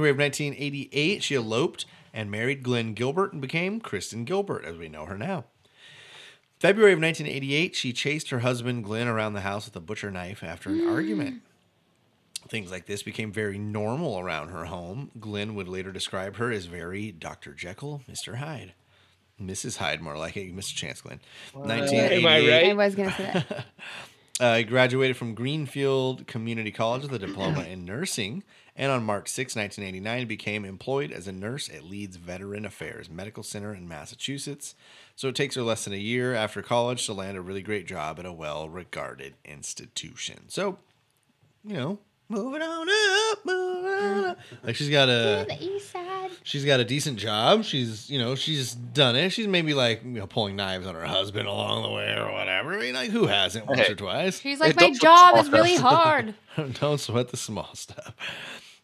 of 1988, she eloped and married Glenn Gilbert and became Kristen Gilbert, as we know her now. February of 1988, she chased her husband Glenn around the house with a butcher knife after an argument. Things like this became very normal around her home. Glenn would later describe her as very Dr. Jekyll, Mr. Hyde. Mrs. Hyde, more like it. Mr. Chance Glenn. 1988. Am I right? I was going to say that. He graduated from Greenfield Community College with a diploma in nursing, and on March 6, 1989, became employed as a nurse at Leeds Veteran Affairs Medical Center in Massachusetts. So it takes her less than a year after college to land a really great job at a well-regarded institution. So, you know, moving on up. Like she's got a the east side. She's got a decent job. She's done it. She's maybe like, pulling knives on her husband along the way or whatever. I mean, like, who hasn't once or twice? She's like, my job is really hard. Don't sweat the small stuff.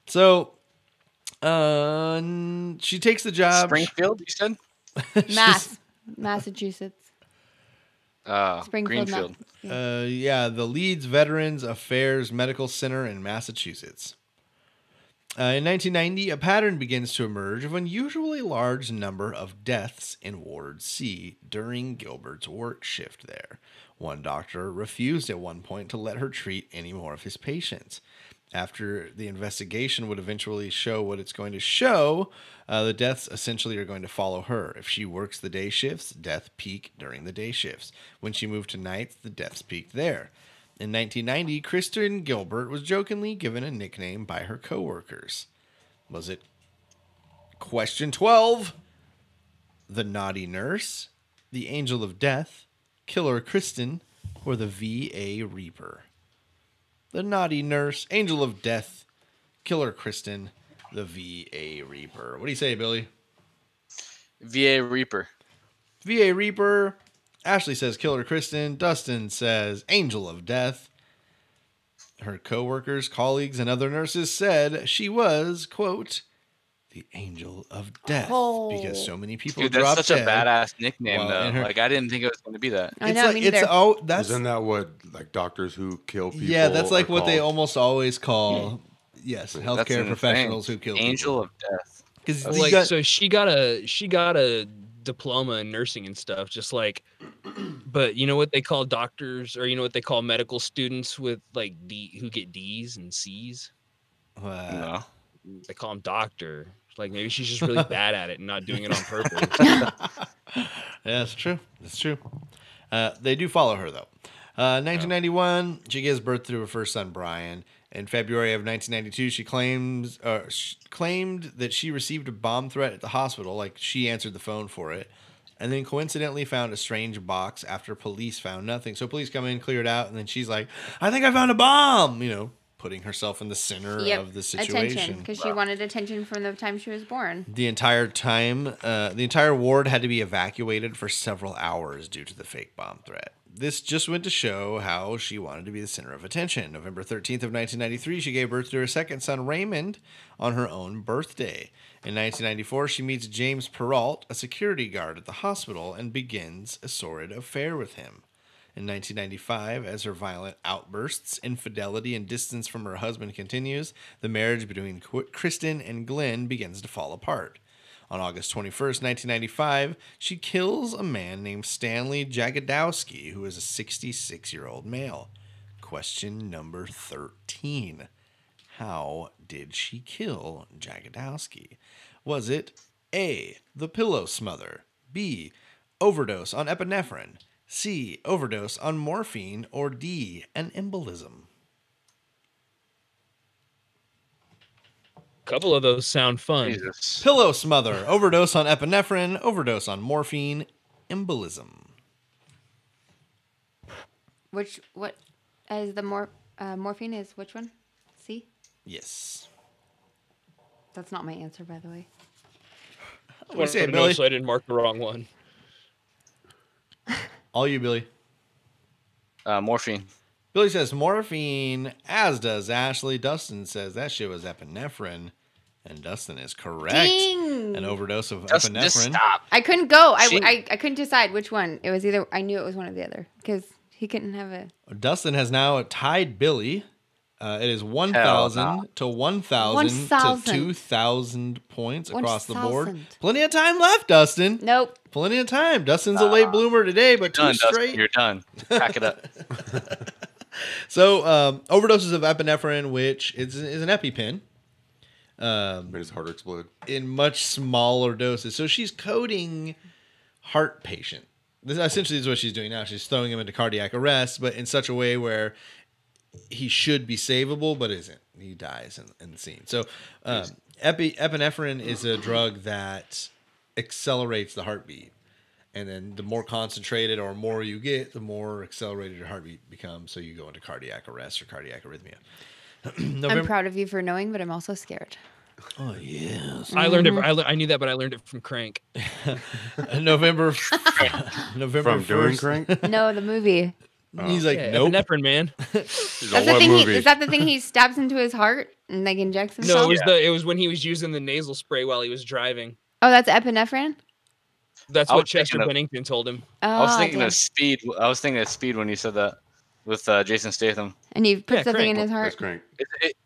So, she takes the job. Springfield, you said? Massachusetts. Greenfield. The Leeds Veterans Affairs Medical Center in Massachusetts. In 1990, a pattern begins to emerge of unusually large number of deaths in Ward C during Gilbert's work shift there. One doctor refused at one point to let her treat any more of his patients. After the investigation would eventually show what it's going to show, the deaths essentially are going to follow her. If she works the day shifts, death peak during the day shifts. When she moved to nights, the deaths peaked there. In 1990, Kristen Gilbert was jokingly given a nickname by her coworkers. Was it question 12, the naughty nurse, the angel of death, Killer Kristen, or the VA Reaper? The naughty nurse, angel of death, Killer Kristen, the VA Reaper. What do you say, Billy? VA Reaper. VA Reaper. Ashley says Killer Kristen. Dustin says Angel of Death. Her coworkers, colleagues, and other nurses said she was, quote, the Angel of Death, because so many people dropped that's such dead. a badass nickname, though. Like, I didn't think it was going to be that. I know, me neither. Isn't that what, like, doctors who kill people? Yeah, that's like what they almost always call, healthcare professionals who kill Angel people. of Death. Because so she got a diploma in nursing and stuff, just like, but you know what they call doctors, or you know what they call medical students with like who get D's and C's? No. They call them doctor. Like, maybe she's just really bad at it and not doing it on purpose. Yeah, that's true. That's true. They do follow her, though. 1991, she gives birth to her first son, Brian. In February of 1992, she claimed that she received a bomb threat at the hospital, like she answered the phone for it, and then coincidentally found a strange box after police found nothing. So police come in, clear it out, and then she's like, I think I found a bomb, putting herself in the center of the situation. Attention, because she wanted attention from the time she was born. The entire ward had to be evacuated for several hours due to the fake bomb threat. This just went to show how she wanted to be the center of attention. November 13th of 1993, she gave birth to her second son, Raymond, on her own birthday. In 1994, she meets James Perrault, a security guard at the hospital, and begins a sordid affair with him. In 1995, as her violent outbursts, infidelity, and distance from her husband continues, the marriage between Kristen and Glenn begins to fall apart. On August 21st, 1995, she kills a man named Stanley Jagodowski, who is a 66-year-old male. Question number 13. How did she kill Jagodowski? Was it A, the pillow smother, B, overdose on epinephrine, C, overdose on morphine, or D, an embolism? A couple of those sound fun. Jesus. Pillow smother, overdose on epinephrine, overdose on morphine, embolism. What is the morphine is which one? C? Yes. That's not my answer, by the way. What do you say, Billy? So I didn't mark the wrong one. All you, Billy. Morphine. Billy says morphine, as does Ashley. Dustin says that shit was epinephrine. And Dustin is correct. Ding! An overdose of Dustin, epinephrine. just stop. I couldn't go. I couldn't decide which one. It was either, I knew it was one or the other. Because he couldn't have a... Dustin has now tied Billy. It is 1,000 to 1,000 to 2,000 points across the board. 1,000. Plenty of time left, Dustin. Nope. Plenty of time. Dustin's a late bloomer today, but You're done, two straight. Dustin, you're done. Pack it up. So overdoses of epinephrine, which is an EpiPen. Made his heart explode. In much smaller doses. So she's coding heart patient. This essentially is what she's doing now. She's throwing him into cardiac arrest, but in such a way where he should be savable, but isn't. He dies in the scene. So epinephrine is a drug that accelerates the heartbeat. And then the more concentrated or more you get, the more accelerated your heartbeat becomes. So you go into cardiac arrest or cardiac arrhythmia. I'm proud of you for knowing, but I'm also scared. Oh yes, I learned it. I knew that, but I learned it from Crank. November From doing 1st. Crank? No, the movie. He's like, Yeah, nope. epinephrine, man. That's the thing. Is that the thing he stabs into his heart and like injects himself? No, it was when he was using the nasal spray while he was driving. Oh, that's epinephrine. That's what Chester Bennington told him. Oh, I was thinking of Speed. I was thinking of Speed when you said that with Jason Statham. And he puts the thing in Crank. his heart. That's Crank.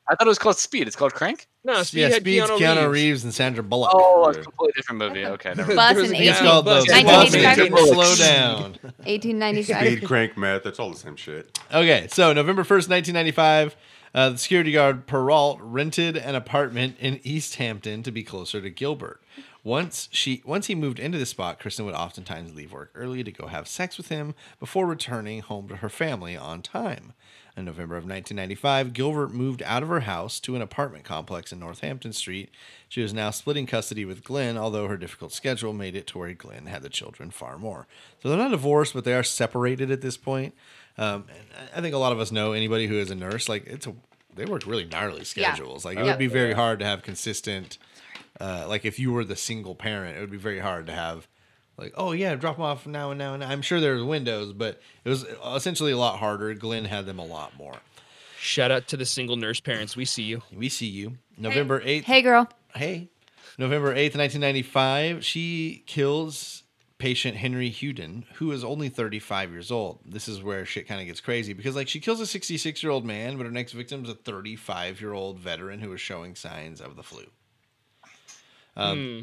I thought it was called Speed. It's called Crank? No, Speed Yeah, had Speed's Keanu Reeves. Reeves and Sandra Bullock. Oh, it's a completely different movie. Okay, never Bus There was in a guy It's on called the bus. the 1985. Bus Man. Slow down. 1895. Speed, Crank, Meth. It's all the same shit. Okay, so November 1st, 1995, the security guard Perrault rented an apartment in East Hampton to be closer to Gilbert. Once he moved into the spot, Kristen would oftentimes leave work early to go have sex with him before returning home to her family on time. In November of 1995, Gilbert moved out of her house to an apartment complex in Northampton Street. She was now splitting custody with Glenn, although her difficult schedule made it to where Glenn had the children far more. So they're not divorced, but they are separated at this point. And I think a lot of us know anybody who is a nurse, like they work really gnarly schedules. Like it would be very hard to have consistent. Like if you were the single parent, it would be very hard to have. Like, oh yeah, drop them off now and now and now. I'm sure there's windows, but it was essentially a lot harder. Glenn had them a lot more. Shout out to the single nurse parents. We see you. We see you. November 8th. Hey, girl. Hey. November 8th, 1995, she kills patient Henry Huden, who is only 35 years old. This is where shit kind of gets crazy because like she kills a 66-year-old man, but her next victim is a 35-year-old veteran who is showing signs of the flu.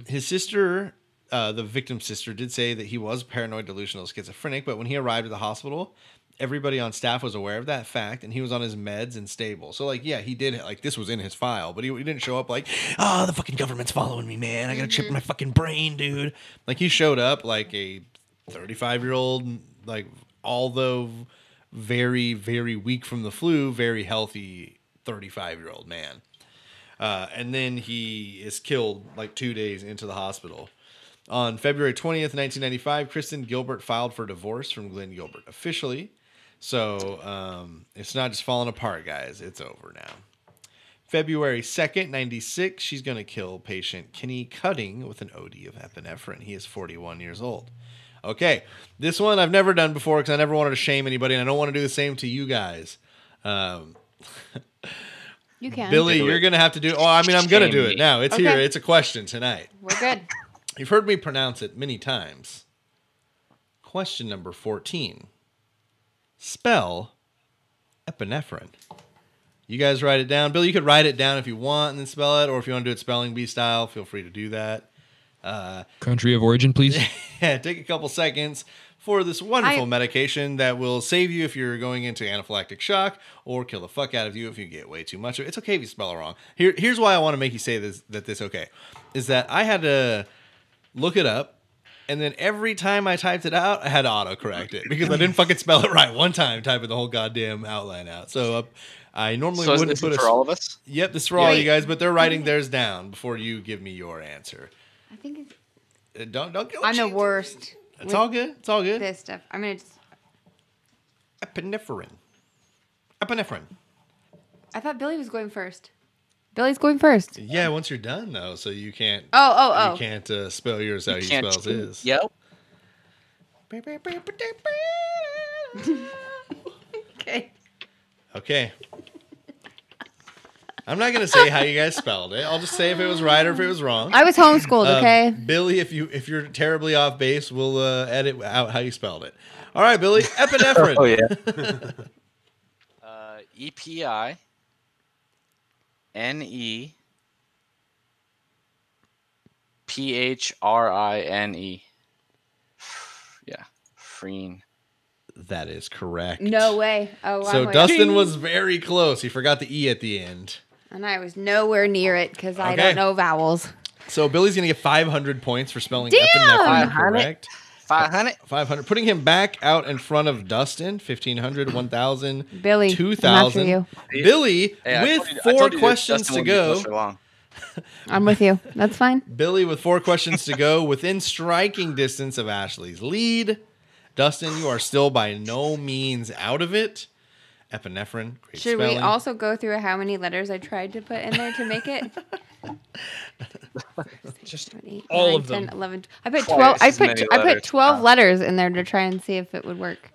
His sister, the victim's sister, did say that he was paranoid delusional schizophrenic, but when he arrived at the hospital, everybody on staff was aware of that fact, and he was on his meds and stable. So, like, yeah, he did, like, this was in his file, but he didn't show up like, oh, the fucking government's following me, man. I got a chip in my fucking brain, dude. Like, he showed up like a 35-year-old, like, although very, very weak from the flu, very healthy 35-year-old man. And then he is killed like 2 days into the hospital. On February 20th, 1995, Kristen Gilbert filed for divorce from Glenn Gilbert officially. So it's not just falling apart, guys. It's over now. February 2nd, 96, she's going to kill patient Kenny Cutting with an OD of epinephrine. He is 41 years old. Okay, this one I've never done before because I never wanted to shame anybody, and I don't want to do the same to you guys. You can. Billy, you're going to have to do... Oh, I mean, I'm going to do it now. It's here. It's a question tonight. We're good. You've heard me pronounce it many times. Question number 14. Spell epinephrine. You guys write it down. Billy, you could write it down if you want and then spell it, or if you want to do it spelling bee style, feel free to do that. Country of origin, please. Yeah, take a couple seconds for this wonderful medication that will save you if you're going into anaphylactic shock or kill the fuck out of you if you get way too much. It's okay if you spell it wrong. Here's why I want to make you say this okay. Is that I had to look it up, and then every time I typed it out, I had to autocorrect it because I didn't fucking spell it right one time typing the whole goddamn outline out. So I normally wouldn't put for all of us? Yep, this is for all you guys, but they're writing theirs down before you give me your answer. I think it's... Don't I'm the worst. It's all good. It's all good. This stuff. I'm going to just... Epinephrine. I thought Billy was going first. Billy's going first. Yeah, once you're done though, so you can't. Oh. You can't spell yours how he spells his. Yep. Okay. Okay. I'm not gonna say how you guys spelled it. I'll just say if it was right or if it was wrong. I was homeschooled. Okay. Billy, if you're terribly off base, we'll edit out how you spelled it. All right, Billy. Epinephrine. Oh yeah. EPI. NE PHRINE. Yeah, Freen. That is correct. No way. Oh, wow. So Dustin was very close. He forgot the E at the end. And I was nowhere near it because I Okay. don't know vowels. So Billy's going to get 500 points for spelling Damn! epinephrine correct. 500. 500. Putting him back out in front of Dustin. 1,500, 1,000, Billy, 2,000. I'm after Billy, Hey, with I told four you that questions Dustin to wouldn't be go. close for long. I'm with you. That's fine. Billy with 4 questions to go within striking distance of Ashley's lead. Dustin, you are still by no means out of it. Epinephrine, great Should spelling. we also go through how many letters I tried to put in there to make it? Just 8, all 9, of them. 10, 11. I put Twice 12. I as many put 12 letters. Wow. letters in there to try and see if it would work.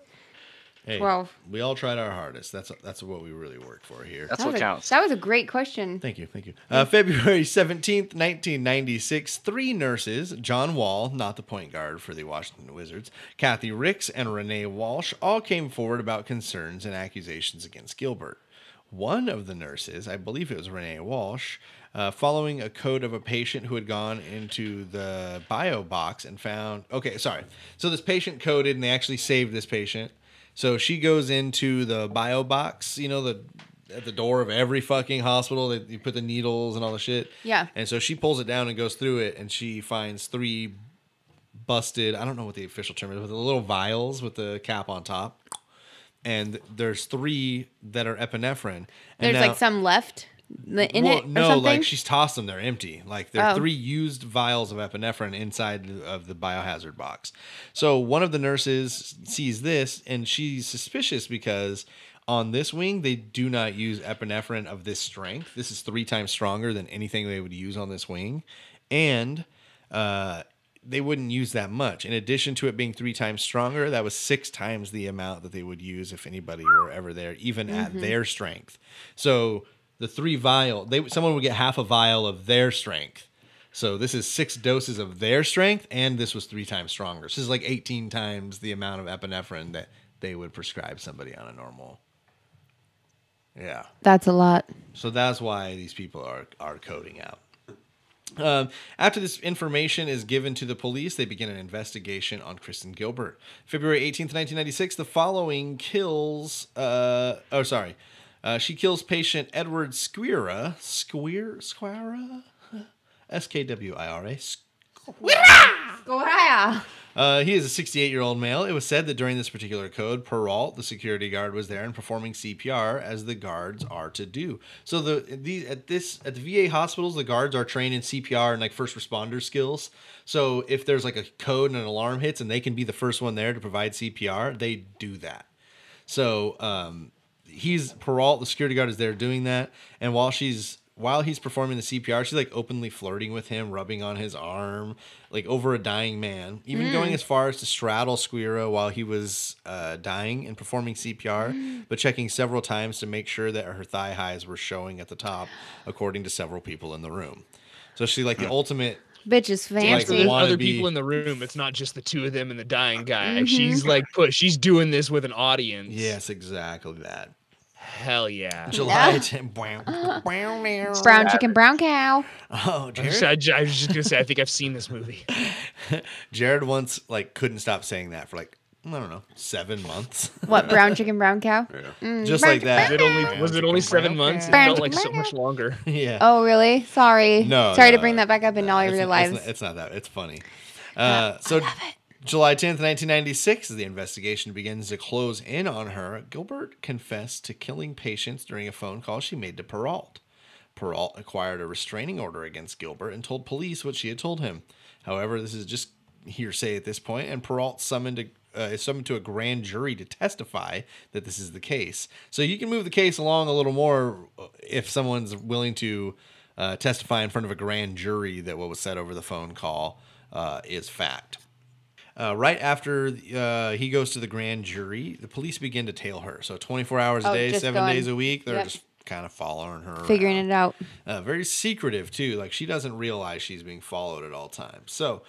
Hey, 12. we all tried our hardest. That's what we really worked for here. That's That what was counts. That was a great question. Thank you. February 17th, 1996, 3 nurses, John Wall, not the point guard for the Washington Wizards, Kathy Ricks, and Renee Walsh, all came forward about concerns and accusations against Gilbert. One of the nurses, I believe it was Renee Walsh, following a code of a patient who had gone into the bio box and found... Okay, sorry. So this patient coded, and they actually saved this patient. So she goes into the bio box, you know, at the door of every fucking hospital that you put the needles and all the shit. Yeah. And so she pulls it down and goes through it, and she finds 3 busted, I don't know what the official term is, but the little vials with the cap on top. And there's 3 that are epinephrine. And There's now, like some left in it or no, something? like she's tossed them. They're empty. Like there are Oh. 3 used vials of epinephrine inside of the biohazard box. So one of the nurses sees this, and she's suspicious because on this wing they do not use epinephrine of this strength. This is 3 times stronger than anything they would use on this wing, and they wouldn't use that much. In addition to it being 3 times stronger, that was 6 times the amount that they would use if anybody were ever there, even at their strength. So the 3 vial, someone would get half a vial of their strength. So this is 6 doses of their strength, and this was 3 times stronger. So this is like 18 times the amount of epinephrine that they would prescribe somebody on a normal. Yeah. That's a lot. So that's why these people are coding out. After this information is given to the police, they begin an investigation on Kristen Gilbert. February 18th, 1996, the following kills... she kills patient Edward Squira. Squira? S-K-W-I-R-A. Squire. He is a 68-year-old male. It was said that during this particular code, Peralt, the security guard, was there and performing CPR as the guards are to do. So at the VA hospitals, the guards are trained in CPR and like first responder skills. So if there's like a code and an alarm hits and they can be the first one there to provide CPR, they do that. So Peralt, the security guard, is there doing that, and while he's performing the CPR, she's like openly flirting with him, rubbing on his arm, like over a dying man, even going as far as to straddle Squira while he was dying and performing CPR, but checking several times to make sure that her thigh highs were showing at the top, according to several people in the room. So she like the ultimate... Bitch is fancy. There's wannabe- other people in the room. It's not just the 2 of them and the dying guy. She's like, she's doing this with an audience. Yes, exactly that. Hell yeah. July 10th. Brown chicken, brown cow. Oh, I was just gonna say, I think I've seen this movie. Jared once couldn't stop saying that for I don't know, 7 months. What, brown chicken, brown cow? Just like that. Was it only 7 months? It felt like so much longer. Yeah. Oh, really? Sorry. No. Sorry to bring that back up, and now I It's- realize. It's not that. It's funny. So July 10th, 1996, as the investigation begins to close in on her, Gilbert confessed to killing patients during a phone call she made to Peralt. Peralt acquired a restraining order against Gilbert and told police what she had told him. However, this is just hearsay at this point, and Peralt is summoned to a grand jury to testify that this is the case. So you can move the case along a little more if someone's willing to testify in front of a grand jury that what was said over the phone call is fact. Right after he goes to the grand jury, the police begin to tail her. So 24 hours a day, 7 days a week, they're just kind of following her Figuring it out. very secretive, too. Like, she doesn't realize she's being followed at all times. So,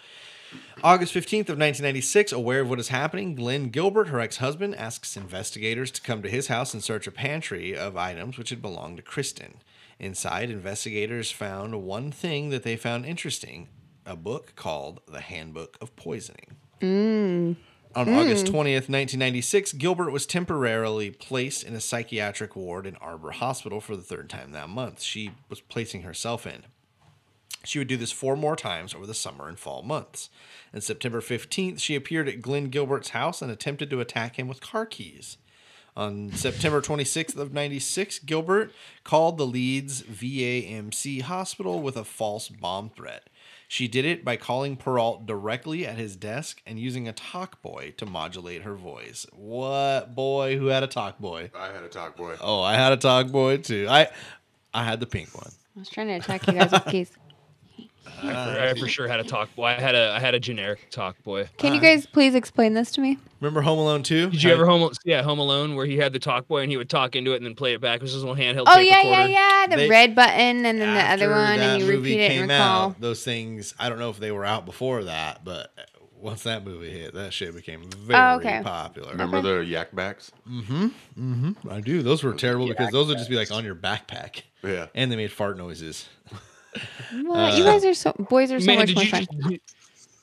August 15th of 1996, aware of what is happening, Glenn Gilbert, her ex-husband, asks investigators to come to his house and search a pantry of items which had belonged to Kristen. Inside, investigators found one thing that they found interesting, a book called The Handbook of Poisoning. On August 20th, 1996, Gilbert was temporarily placed in a psychiatric ward in Arbor Hospital for the third time that month. She was placing herself in. She would do this 4 more times over the summer and fall months. On September 15th, she appeared at Glenn Gilbert's house and attempted to attack him with car keys. On September 26th of 96, Gilbert called the Leeds VAMC hospital with a false bomb threat. She did it by calling Peralt directly at his desk and using a talk boy to modulate her voice. What boy? Who had a talk boy? I had a talk boy. Oh, I had a talk boy too. I had the pink one. I was trying to attack you guys with keys. I for sure had a talk boy. I had a generic talk boy. Can you guys please explain this to me? Remember Home Alone 2? Did you ever Home Alone, where he had the talk boy and he would talk into it and then play it back with his little handheld Oh tape recorder? yeah. The red button and then the After other one, that and you movie repeat it and recall. out, those things, I don't know if they were out before that, but once that movie hit, that shit became very popular. Remember the yak backs? I do. Those were terrible because those would just be like on your backpack. Yeah. And they made fart noises. Well, you guys are boys are so Man, much more fun.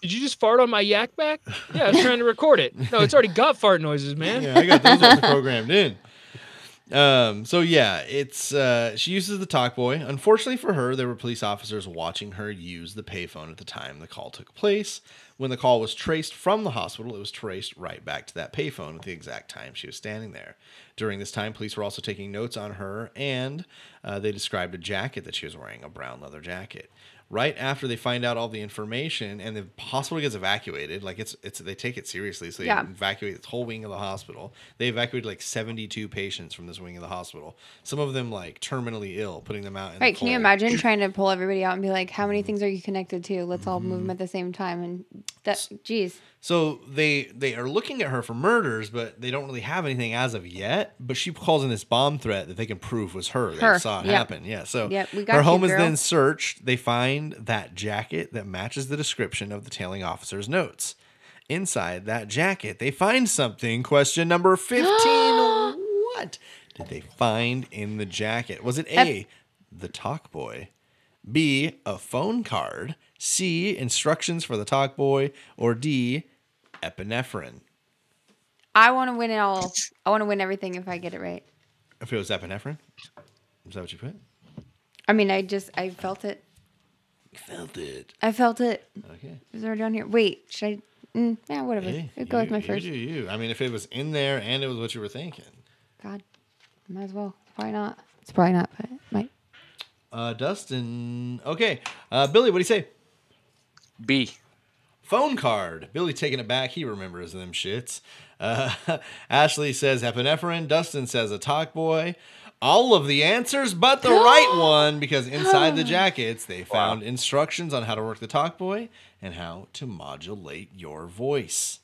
Did you just fart on my yak back? Yeah, I was trying to record it. No, it's already got fart noises, man. Yeah, I got those ones programmed in. So yeah, it's she uses the talk boy. Unfortunately for her, there were police officers watching her use the payphone at the time the call took place. When the call was traced from the hospital, it was traced right back to that payphone at the exact time she was standing there. During this time, police were also taking notes on her, and they described a jacket that she was wearing, a brown leather jacket. Right after they find out all the information and the hospital gets evacuated, like it's they take it seriously, so they evacuate this whole wing of the hospital. They evacuated like 72 patients from this wing of the hospital. Some of them like terminally ill, putting them out in the Right, can you imagine trying to pull everybody out and be like, how many things are you connected to? Let's all move them at the same time. And that, geez. So they are looking at her for murders, but they don't really have anything as of yet. But she calls in this bomb threat that they can prove was her. They saw it happen. Yeah. So we got her home you, is girl. then searched. They find that jacket that matches the description of the tailing officer's notes. Inside that jacket, they find something. Question number 15. What did they find in the jacket? Was it A, the talk boy, B, a phone card, C, instructions for the talk boy, or D, epinephrine? I want to win it all. I want to win everything if I get it right. If it was epinephrine? Is that what you put? I mean, I felt it. You felt it. I felt it. Okay. Is it already on here? Wait, should I? Yeah, whatever. Hey, It'll go with my first. You. I mean, if it was in there and it was what you were thinking. God, might as well. Probably not. It's probably not, but it might. Dustin. Okay. Billy, what do you say? B. Phone card. Billy taking it back. He remembers them shits. Ashley says epinephrine. Dustin says a talk boy. All of the answers but the right one, because inside the jackets they found instructions on how to work the talk boy and how to modulate your voice.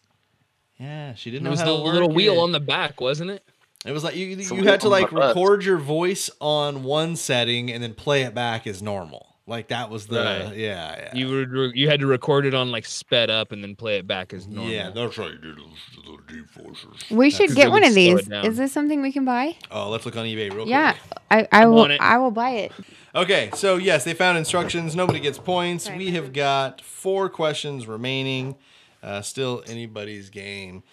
Yeah, she didn't know how to work it. It was the little wheel on the back, wasn't it? It was like you had to like record your voice on one setting and then play it back as normal. Like that was the yeah. You had to record it on like sped up and then play it back as normal. Yeah, that's how you did the deep voices. We should get one of these. Is this something we can buy? Oh, let's look on eBay real quick. Yeah, I will buy it. Okay, so yes, they found instructions. Nobody gets points. We have got 4 questions remaining. Still anybody's game.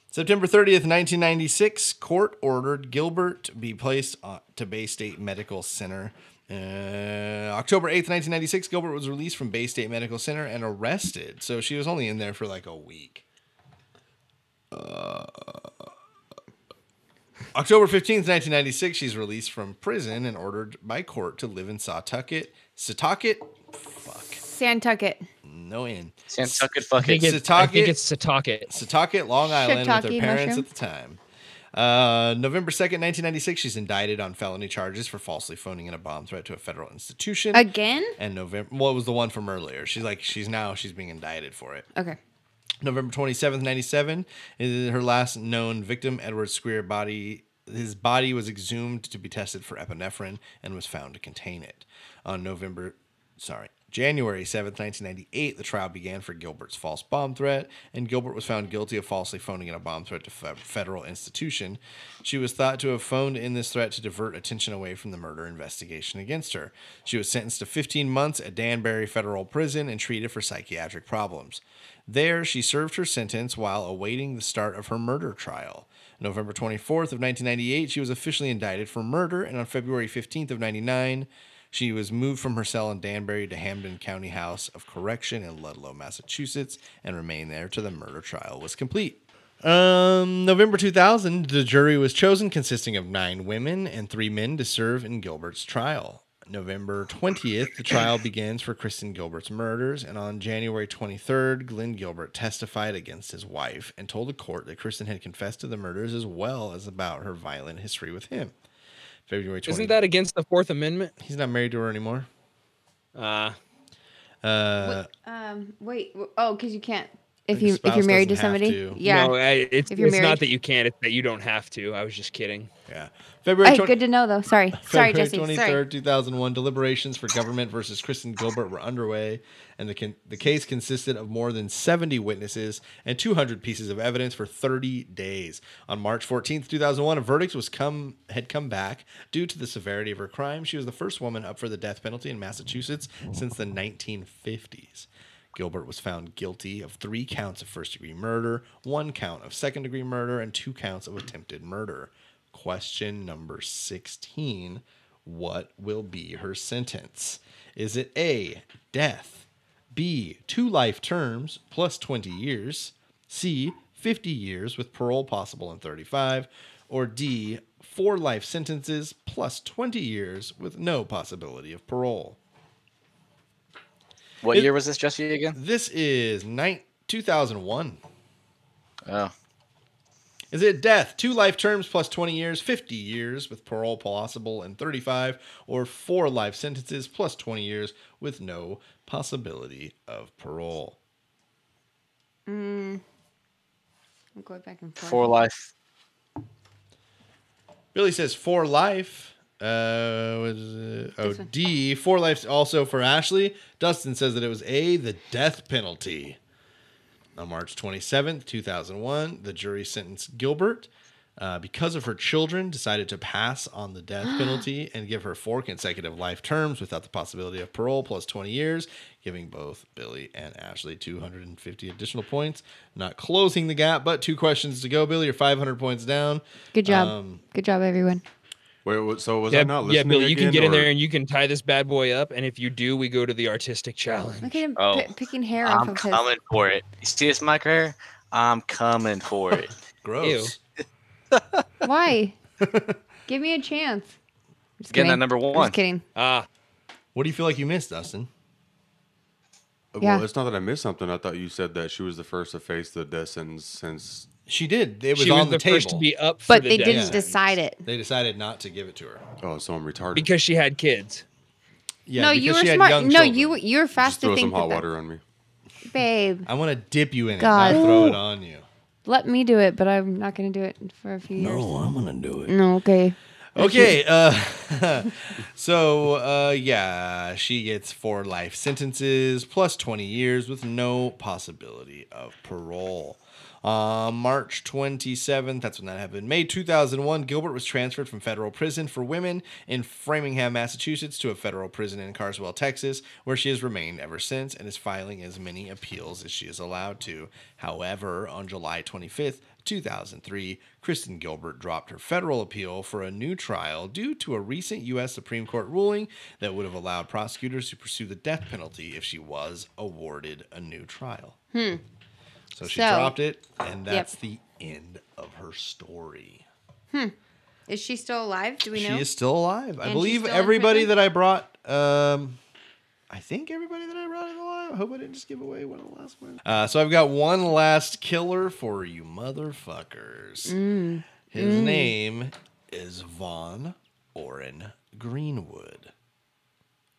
September 30th, 1996, court ordered Gilbert be placed to Bay State Medical Center. October 8th, 1996, Gilbert was released from Bay State Medical Center and arrested. So she was only in there for like a week. October 15th, 1996, she's released from prison and ordered by court to live in Sawtucket. Fuck. Santucket. No in. Santucket, fuck I it. think it's Setauket. Setauket, Long Island, with her Shiitake parents mushroom. at the time. November 2nd, 1996, she's indicted on felony charges for falsely phoning in a bomb threat to a federal institution. Again? And what was the one from earlier? She's being indicted for it. Okay. November 27th, 97, is her last known victim, Edward Square body. His body was exhumed to be tested for epinephrine and was found to contain it. On January 7th, 1998, the trial began for Gilbert's false bomb threat, and Gilbert was found guilty of falsely phoning in a bomb threat to a federal institution. She was thought to have phoned in this threat to divert attention away from the murder investigation against her. She was sentenced to 15 months at Danbury Federal Prison and treated for psychiatric problems. There, she served her sentence while awaiting the start of her murder trial. November 24th of 1998, she was officially indicted for murder, and on February 15th of 1999, she was moved from her cell in Danbury to Hampden County House of Correction in Ludlow, Massachusetts, and remained there till the murder trial was complete. November 2000, the jury was chosen, consisting of 9 women and 3 men, to serve in Gilbert's trial. November 20th, the trial begins for Kristen Gilbert's murders, and on January 23rd, Glenn Gilbert testified against his wife and told the court that Kristen had confessed to the murders as well as about her violent history with him. February 20th. Isn't that against the Fourth Amendment? He's not married to her anymore. Wait. Oh, because you can't. If you're married to somebody, yeah. No, it's not that you can't. It's that you don't have to. I was just kidding. Yeah. February. Good to know, though. Sorry, Jesse. 23rd, 2001. Deliberations for government versus Kristen Gilbert were underway, and the case consisted of more than 70 witnesses and 200 pieces of evidence for 30 days. On March 14th, 2001, a verdict had come back due to the severity of her crime. She was the first woman up for the death penalty in Massachusetts since the 1950s. Gilbert was found guilty of 3 counts of first-degree murder, 1 count of second-degree murder, and 2 counts of attempted murder. Question number 16. What will be her sentence? Is it A, death, B, 2 life terms plus 20 years, C, 50 years with parole possible in 35, or D, 4 life sentences plus 20 years with no possibility of parole? What year was this, Jesse, again? This is 2001. Oh. Is it death, 2 life terms plus 20 years, 50 years with parole possible in 35, or 4 life sentences plus 20 years with no possibility of parole? I'm going back and forth. 4 life. Billy says 4 life. D, 4 life also for Ashley. Dustin says that it was A, the death penalty. On March 27th, 2001, the jury sentenced Gilbert because of her children, decided to pass on the death penalty and give her 4 consecutive life terms without the possibility of parole plus 20 years, giving both Billy and Ashley 250 additional points. Not closing the gap, but 2 questions to go. Billy, you're 500 points down. Good job. Good job, everyone. Wait, so was I not listening? Yeah, Billy, you can get in there and you can tie this bad boy up, and if you do, we go to the artistic challenge. Look at him picking hair off of his. I'm coming for it. You see this mic hair? I'm coming for it. Gross. Why? Give me a chance. Just getting that number 1. Just kidding. What do you feel like you missed, Dustin? Well, it's not that I missed something. I thought you said that she was the first to face the death sentence since... She did. It was she on was the table. First to be up for but the they death didn't sentence. decide it. They decided not to give it to her. Oh, so I'm retarded. Because she had kids. Yeah, no, you were smart. No, you're fast Just throw to think some hot that. water on me. Babe. I want to dip you in God. it, not throw it on you. Let me do it, but I'm not going to do it for a few years. No, I'm going to do it. No, okay. Okay, yeah, she gets 4 life sentences plus 20 years with no possibility of parole. March 27th, that's when that happened. May 2001, Gilbert was transferred from federal prison for women in Framingham, Massachusetts, to a federal prison in Carswell, Texas, where she has remained ever since and is filing as many appeals as she is allowed to. However, on July 25th, 2003, Kristen Gilbert dropped her federal appeal for a new trial due to a recent U.S. Supreme Court ruling that would have allowed prosecutors to pursue the death penalty if she was awarded a new trial. So she dropped it, and that's the end of her story. Is she still alive? Do we know? She is still alive. I And believe she's still in everybody prison? that I brought, I think everybody that I brought is alive. I hope I didn't just give away one of the last ones. So I've got one last killer for you motherfuckers. His name is Vaughn Orrin Greenwood.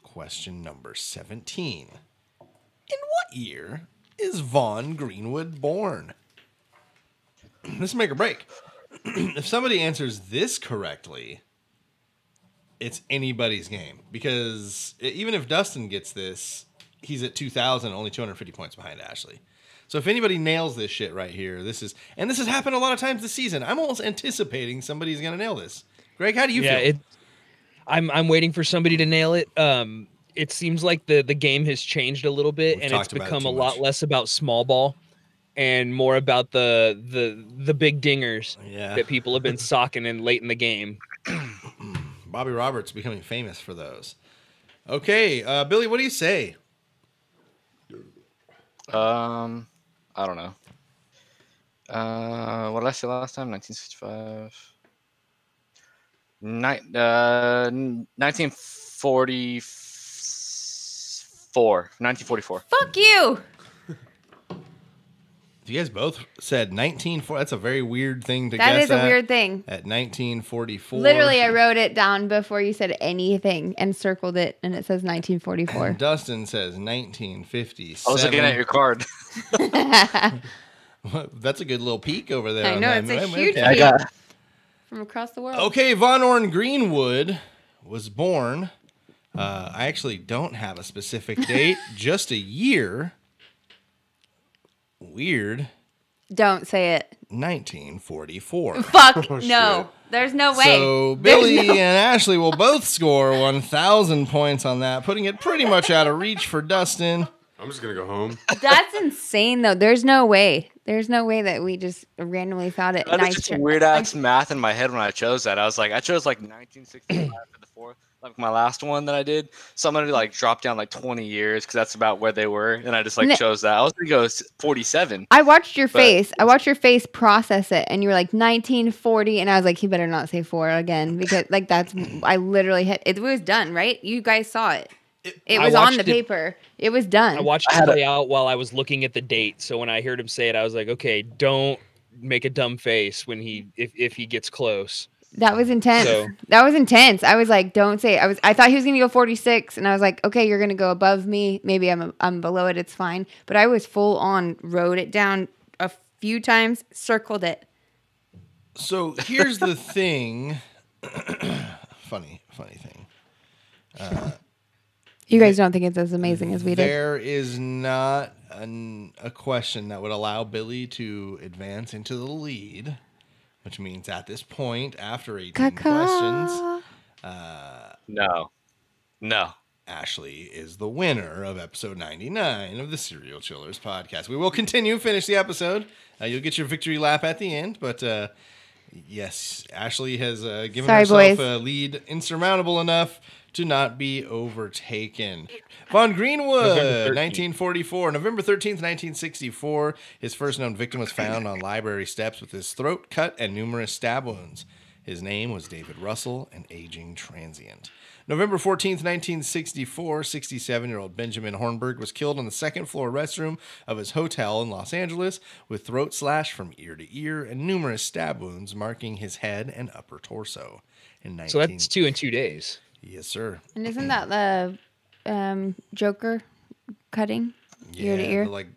Question number 17. In what year is Vaughn Greenwood born? This is make or break. If somebody answers this correctly, it's anybody's game. Because even if Dustin gets this, he's at 2,000, only 250 points behind Ashley. So if anybody nails this shit right here, this has happened a lot of times this season. I'm almost anticipating somebody's going to nail this. Greg, how do you feel? I'm waiting for somebody to nail it. It seems like the game has changed a little bit, and it's become a lot less about small ball and more about the big dingers that people have been socking in late in the game. Bobby Roberts becoming famous for those. Okay, Billy, what do you say? I don't know. What did I say last time? 1965. 1944. Fuck you. You guys both said 1940. That's a very weird thing to guess. That is a weird thing. At 1944. Literally, I wrote it down before you said anything and circled it, and it says 1944. Dustin says 1957. I was looking at your card. That's a good little peek over there. I know, it's a huge peek from across the world. Okay, Von Orn Greenwood was born. I actually don't have a specific date, just a year. Weird. Don't say it. 1944. Fuck no. There's no way. So Billy and Ashley will both score 1,000 points on that, putting it pretty much out of reach for Dustin. I'm just going to go home. That's insane, though. There's no way. There's no way that we just randomly thought it. That's just weird ass math in my head when I chose that. I was like, I chose like 1965 for the fourth, like my last one that I did. So I'm gonna like drop down like 20 years because that's about where they were, and I just like chose that. I was gonna go 47. I watched your face. I watched your face process it, and you were like 1940, and I was like, he better not say 4 again because like that's I literally hit. It was done, right? You guys saw it. It was on the paper. It was done. I watched it play out while I was looking at the date. So when I heard him say it, I was like, okay, don't make a dumb face when if he gets close. That was intense. That was intense. I was like, don't say it. I thought he was going to go 46, and I was like, okay, you're going to go above me. Maybe I'm below it. It's fine. But I was full on, wrote it down a few times, circled it. So here's the thing. funny thing. You guys don't think it's as amazing as we did? There is not a question that would allow Billy to advance into the lead, which means at this point, after 18 questions, no, Ashley is the winner of episode 99 of the Serial Chillers podcast. We will finish the episode. You'll get your victory lap at the end, but yes, Ashley has given herself a lead insurmountable enough to not be overtaken. Von Greenwood, 1944. November 13th, 1964. His first known victim was found on library steps with his throat cut and numerous stab wounds. His name was David Russell, an aging transient. November 14th, 1964, 67-year-old Benjamin Hornberg was killed in the second-floor restroom of his hotel in Los Angeles with throat slash from ear to ear and numerous stab wounds marking his head and upper torso. So that's 2 in 2 days. Yes, sir. And isn't that the Joker cutting ear to ear? The, like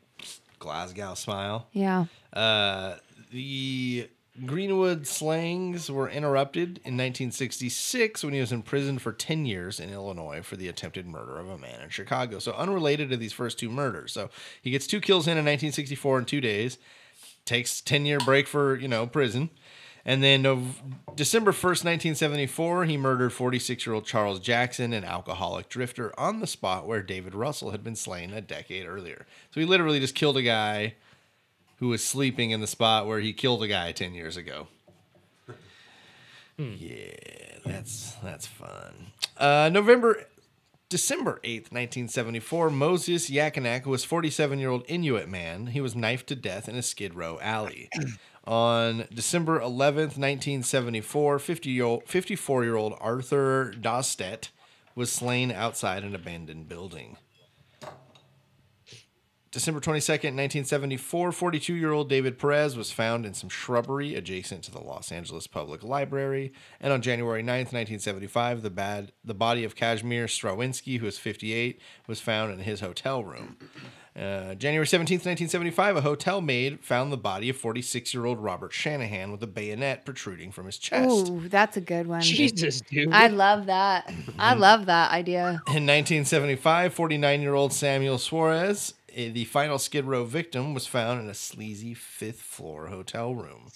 Glasgow smile. Yeah. The Greenwood slangs were interrupted in 1966 when he was imprisoned for 10 years in Illinois for the attempted murder of a man in Chicago. So unrelated to these first 2 murders. So he gets 2 kills in 1964 in 2 days. Takes 10-year break for, prison. And then December 1st, 1974, he murdered 46-year-old Charles Jackson, an alcoholic drifter, on the spot where David Russell had been slain a decade earlier. So he literally just killed a guy who was sleeping in the spot where he killed a guy 10 years ago. Yeah, that's fun. December 8th, 1974, Moses Yakinak was a 47-year-old Inuit man. He was knifed to death in a Skid Row alley. On December 11th, 1974, 54-year-old Arthur Dostet was slain outside an abandoned building. December 22nd, 1974, 42-year-old David Perez was found in some shrubbery adjacent to the Los Angeles Public Library. And on January 9th, 1975, the body of Kazimierz Strawinski, who was 58, was found in his hotel room. January 17th, 1975, a hotel maid found the body of 46-year-old Robert Shanahan with a bayonet protruding from his chest. Ooh, that's a good one. Jesus, dude. I love that. I love that idea. In 1975, 49-year-old Samuel Suarez, the final Skid Row victim, was found in a sleazy fifth-floor hotel room.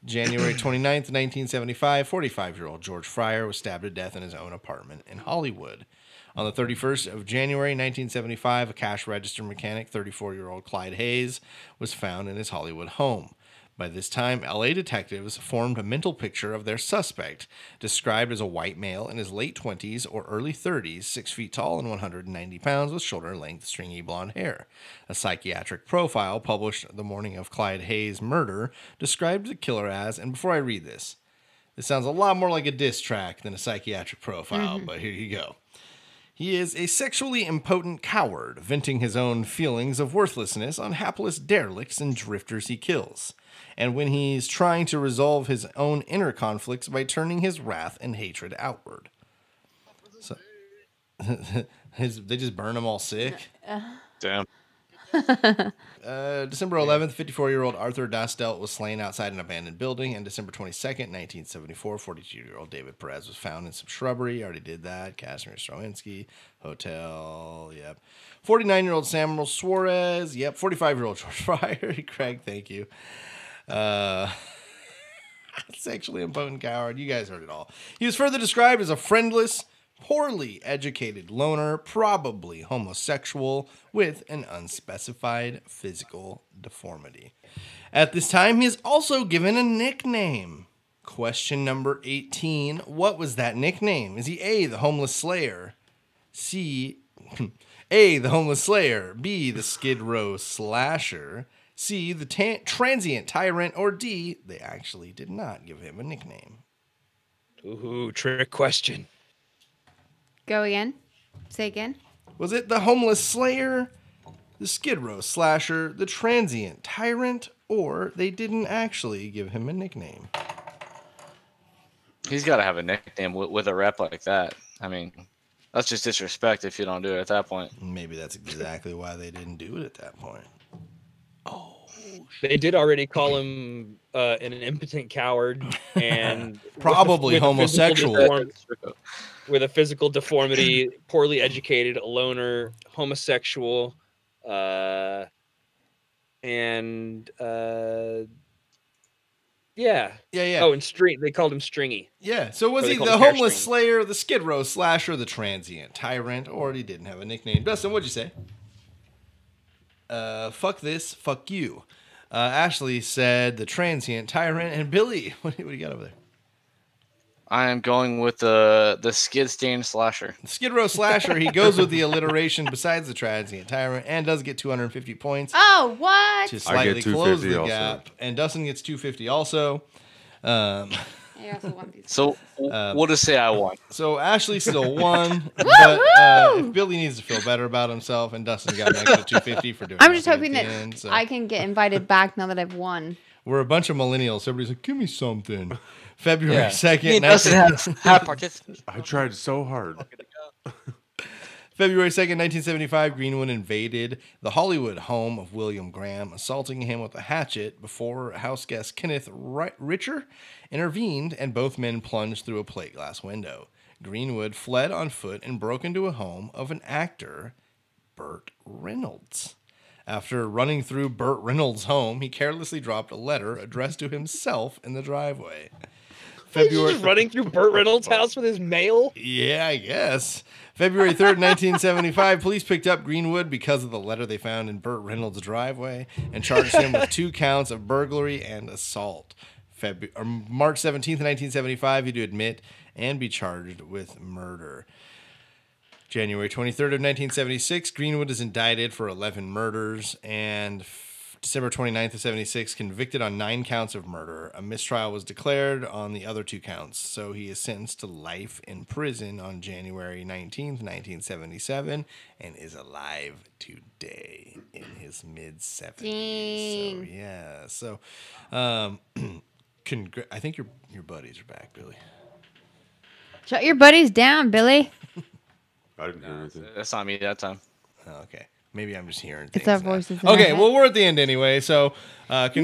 January 29th, 1975, 45-year-old George Fryer was stabbed to death in his own apartment in Hollywood. On the 31st of January 1975, a cash register mechanic, 34-year-old Clyde Hayes, was found in his Hollywood home. By this time, LA detectives formed a mental picture of their suspect, described as a white male in his late 20s or early 30s, 6 feet tall and 190 pounds, with shoulder-length, stringy blonde hair. A psychiatric profile published the morning of Clyde Hayes' murder described the killer as, and before I read this sounds a lot more like a diss track than a psychiatric profile, but here you go. He is a sexually impotent coward, venting his own feelings of worthlessness on hapless derelicts and drifters he kills. And when he's trying to resolve his own inner conflicts by turning his wrath and hatred outward. So, they just burn him all sick. Damn. December 11th, 54-year-old Arthur Dostelt was slain outside an abandoned building. And December 22nd, 1974, 42-year-old David Perez was found in some shrubbery. Already did that. Kazimierz Strawinski, hotel, yep. 49-year-old Samuel Suarez, yep. 45-year-old George Fryer, Craig, thank you. Sexually impotent coward. You guys heard it all. He was further described as a friendless, poorly educated loner, probably homosexual, with an unspecified physical deformity. At this time, he is also given a nickname. Question number 18. What was that nickname? Is he A, the Homeless Slayer? A, the Homeless Slayer. B, the Skid Row Slasher. C, the Transient Tyrant. Or D, they actually did not give him a nickname. Ooh, trick question. Go again. Say again. Was it the Homeless Slayer, the Skid Row Slasher, the Transient Tyrant, or they didn't actually give him a nickname? He's got to have a nickname with a rep like that. I mean, that's just disrespect if you don't do it at that point. Maybe that's exactly why they didn't do it at that point. Oh, they did already call him an impotent coward and probably homosexual. With a physical deformity, poorly educated, a loner, homosexual, and yeah. Oh, and they called him Stringy. Yeah. So was he the Homeless Slayer, the Skid Row Slasher, the Transient Tyrant, or he didn't have a nickname? Dustin, what'd you say? Fuck this, fuck you. Ashley said the Transient Tyrant, and Billy, what do you got over there? I am going with the Skid Stain Slasher. The Skid Row Slasher, he goes with the alliteration besides the Transient Tyrant and does get 250 points. Oh, what? To slightly close the gap. And Dustin gets 250 also. I also want these. So we'll just say I won. So Ashley still won. But if Billy needs to feel better about himself and Dustin got an extra 250 for doing it. I'm just hoping that I can get invited back now that I've won. We're a bunch of millennials. Everybody's like, give me something. February 2nd. I tried so hard. February 2nd, 1975, Greenwood invaded the Hollywood home of William Graham, assaulting him with a hatchet before house guest Kenneth Richer intervened, and both men plunged through a plate glass window. Greenwood fled on foot and broke into a home of an actor, Burt Reynolds. After running through Burt Reynolds' home, he carelessly dropped a letter addressed to himself in the driveway. He's just running through Burt Reynolds' house with his mail? Yeah, I guess. February 3rd, 1975, police picked up Greenwood because of the letter they found in Burt Reynolds' driveway and charged him with 2 counts of burglary and assault. March 17th, 1975, he had to admit and be charged with murder. January 23rd of 1976, Greenwood is indicted for 11 murders, and December 29th of 76, convicted on 9 counts of murder. A mistrial was declared on the other 2 counts, so he is sentenced to life in prison on January 19th, 1977, and is alive today in his mid-70s. So, yeah. So, I think your buddies are back, Billy. Shut your buddies down, Billy. I didn't hear anything. That's not me that time. Oh, okay. Maybe I'm just hearing things. It's our now. voices. In our Okay, head. well, we're at the end anyway, so No.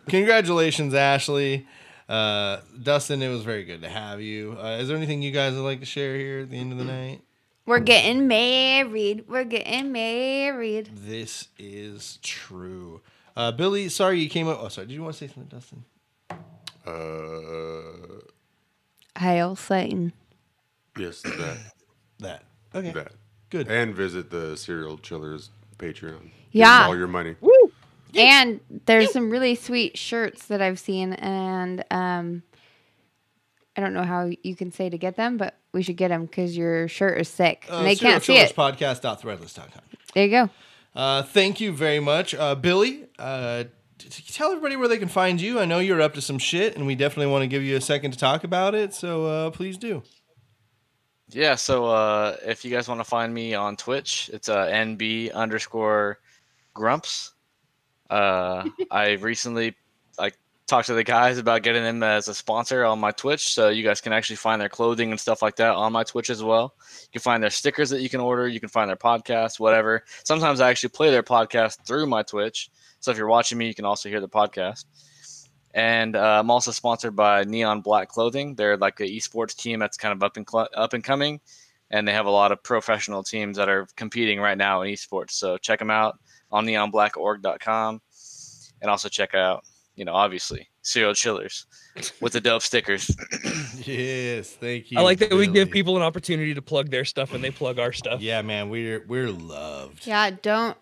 congratulations, Ashley. Dustin, it was very good to have you. Is there anything you guys would like to share here at the end of the night? We're getting married. We're getting married. This is true. Billy, sorry you came up. Oh, sorry. Did you want to say something, Dustin? Hail Satan. Yes, That. Okay. that. Good. And visit the Serial Chillers Patreon. Give Yeah. them all your money. Woo! And there's some really sweet shirts that I've seen, and I don't know how you can say to get them, but we should get them because your shirt is sick. And they can't see it. Podcast.threadless.com. There you go. Thank you very much. Billy, tell everybody where they can find you. I know you're up to some shit, and we definitely want to give you a second to talk about it, so please do. Yeah, so if you guys want to find me on Twitch, it's NB_Grumps. I recently talked to the guys about getting them as a sponsor on my Twitch, so you guys can actually find their clothing and stuff like that on my Twitch as well. You can find their stickers that you can order. You can find their podcast, whatever. Sometimes I actually play their podcast through my Twitch, so if you're watching me, you can also hear the podcast. And I'm also sponsored by Neon Black Clothing. They're like an esports team that's kind of up and coming, and they have a lot of professional teams that are competing right now in esports. So check them out on neonblackorg.com, and also check out, obviously, Serial Chillers with the dope stickers. Yes, thank you. I like that we Billy. give people an opportunity to plug their stuff and they plug our stuff. Yeah, man, we're loved. Yeah, don't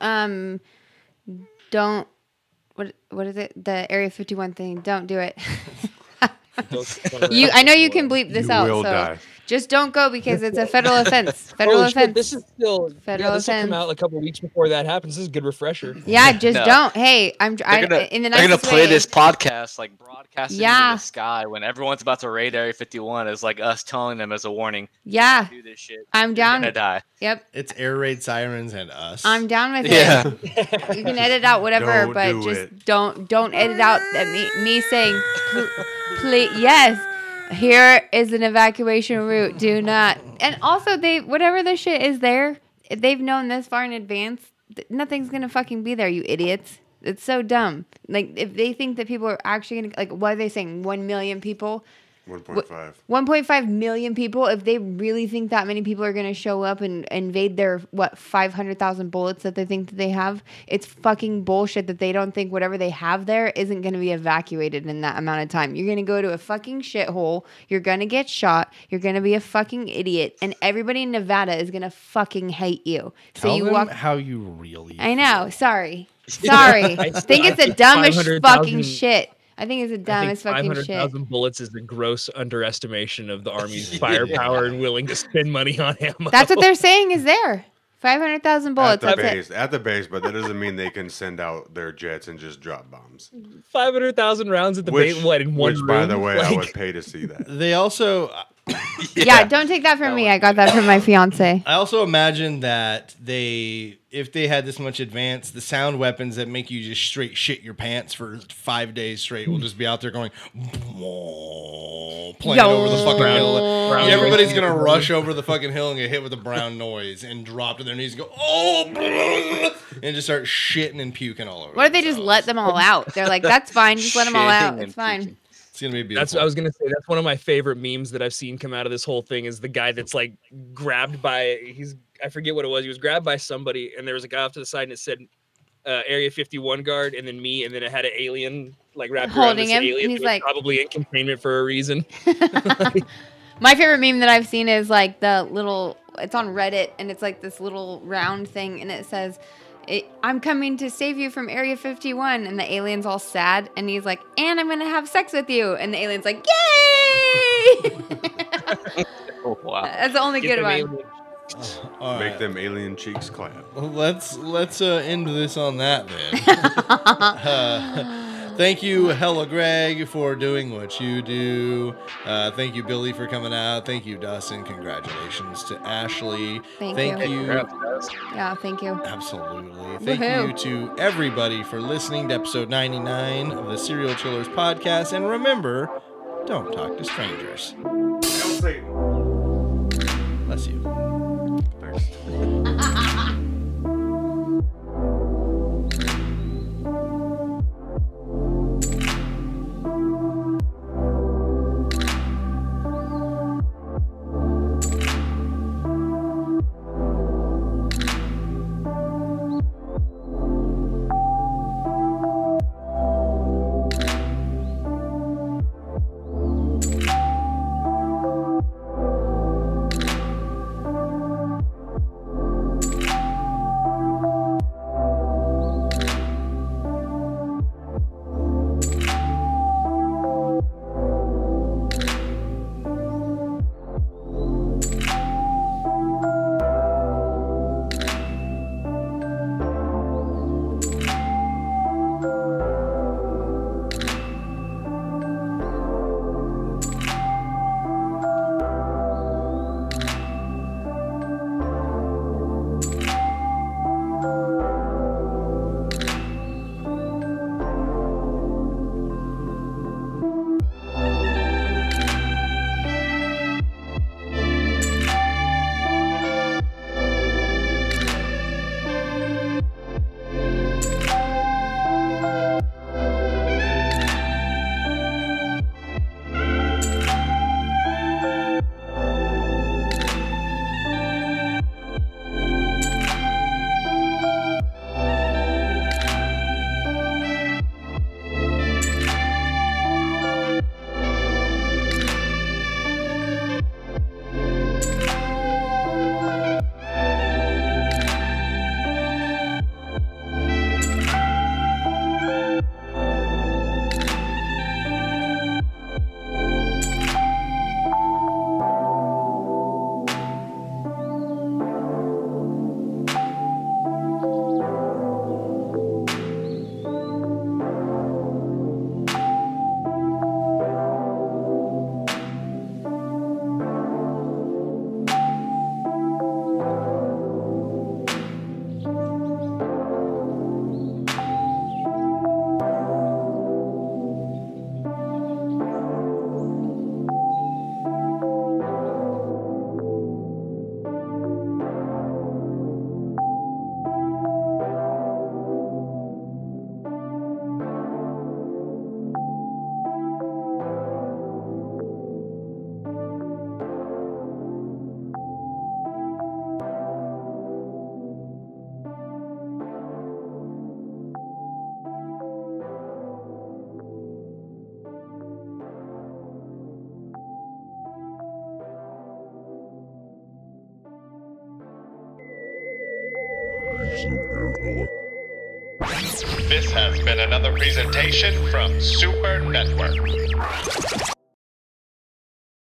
what is it? The Area 51 thing. Don't do it. I know you can bleep this out, will so die. just don't go because it's a federal offense. Federal Holy shit, offense. this is still Federal this will offense. come out a couple weeks before that happens. This is a good refresher. Yeah, just No. don't. Hey, in the They're gonna nicest play way. this podcast broadcasting Yeah. into the sky when everyone's about to raid Area 51. Is like us telling them as a warning. Yeah, Do this shit. I'm You're down. gonna die. Yep, It's air raid sirens and us. I'm down with Yeah. it. You can edit out whatever, Don't but do just it. don't edit out that me saying, please, yes. Here is an evacuation route. Do not. And also, whatever the shit is there, if they've known this far in advance, nothing's gonna fucking be there, you idiots. It's so dumb. Like, if they think that people are actually gonna, like, what are they saying? 1 million people? 1.5. 1.5 million people. If they really think that many people are going to show up and invade their 500,000 bullets that they think that they have, it's fucking bullshit that they don't think whatever they have there isn't going to be evacuated in that amount of time. You're going to go to a fucking shithole. You're going to get shot. You're going to be a fucking idiot, and everybody in Nevada is going to fucking hate you. So Tell you them walk. how you really I know. Sorry. I think it's the dumbest 500,000 fucking shit. I think it's the dumbest fucking shit. 500,000 bullets is a gross underestimation of the Army's firepower and willing to spend money on ammo. That's what they're saying is there. 500,000 bullets. At That's the base, but that doesn't mean they can send out their jets and just drop bombs. 500,000 rounds at the base. What, in one Which, room? by the way, I Like- would pay to see that. They also, Yeah, don't take that from me. I got that from my fiance. I also imagine that if they had this much advance, the sound weapons that make you just straight shit your pants for 5 days straight will just be out there going, playing over the fucking hill. Brown Everybody's noise. gonna rush over the fucking hill and get hit with a brown noise and drop to their knees and go, and just start shitting and puking all over. What if they just let them all out? They're like, that's fine. Just let them all out. Shitting It's and fine. puking. It's gonna be beautiful. That's what I was gonna say. That's one of my favorite memes that I've seen come out of this whole thing. Is the guy that's like grabbed by I forget what it was. He was grabbed by somebody, and there was a guy off to the side, and it said Area 51 guard, and then me, and then it had an alien like wrapped Holding around him, this alien. and he's who was like- probably in containment for a reason. My favorite meme that I've seen is like the little, it's on Reddit, and it's like this little round thing, and it says, I'm coming to save you from Area 51. And the alien's all sad, and he's like, and I'm going to have sex with you. And the alien's like, yay! Oh, wow. That's the only Get good them one. aliens All Make right. them alien cheeks clap. Well, let's end this on that then. Thank you, Hella Greg, for doing what you do. Thank you, Billy, for coming out. Thank you, Dustin. Congratulations to Ashley. Thank you. Yeah, thank you. Absolutely. Thank Woohoo. you to everybody for listening to episode 99 of the Serial Chillers podcast. And remember, don't talk to strangers. Don't say. Bless you. Thanks. This has been another presentation from Super Network.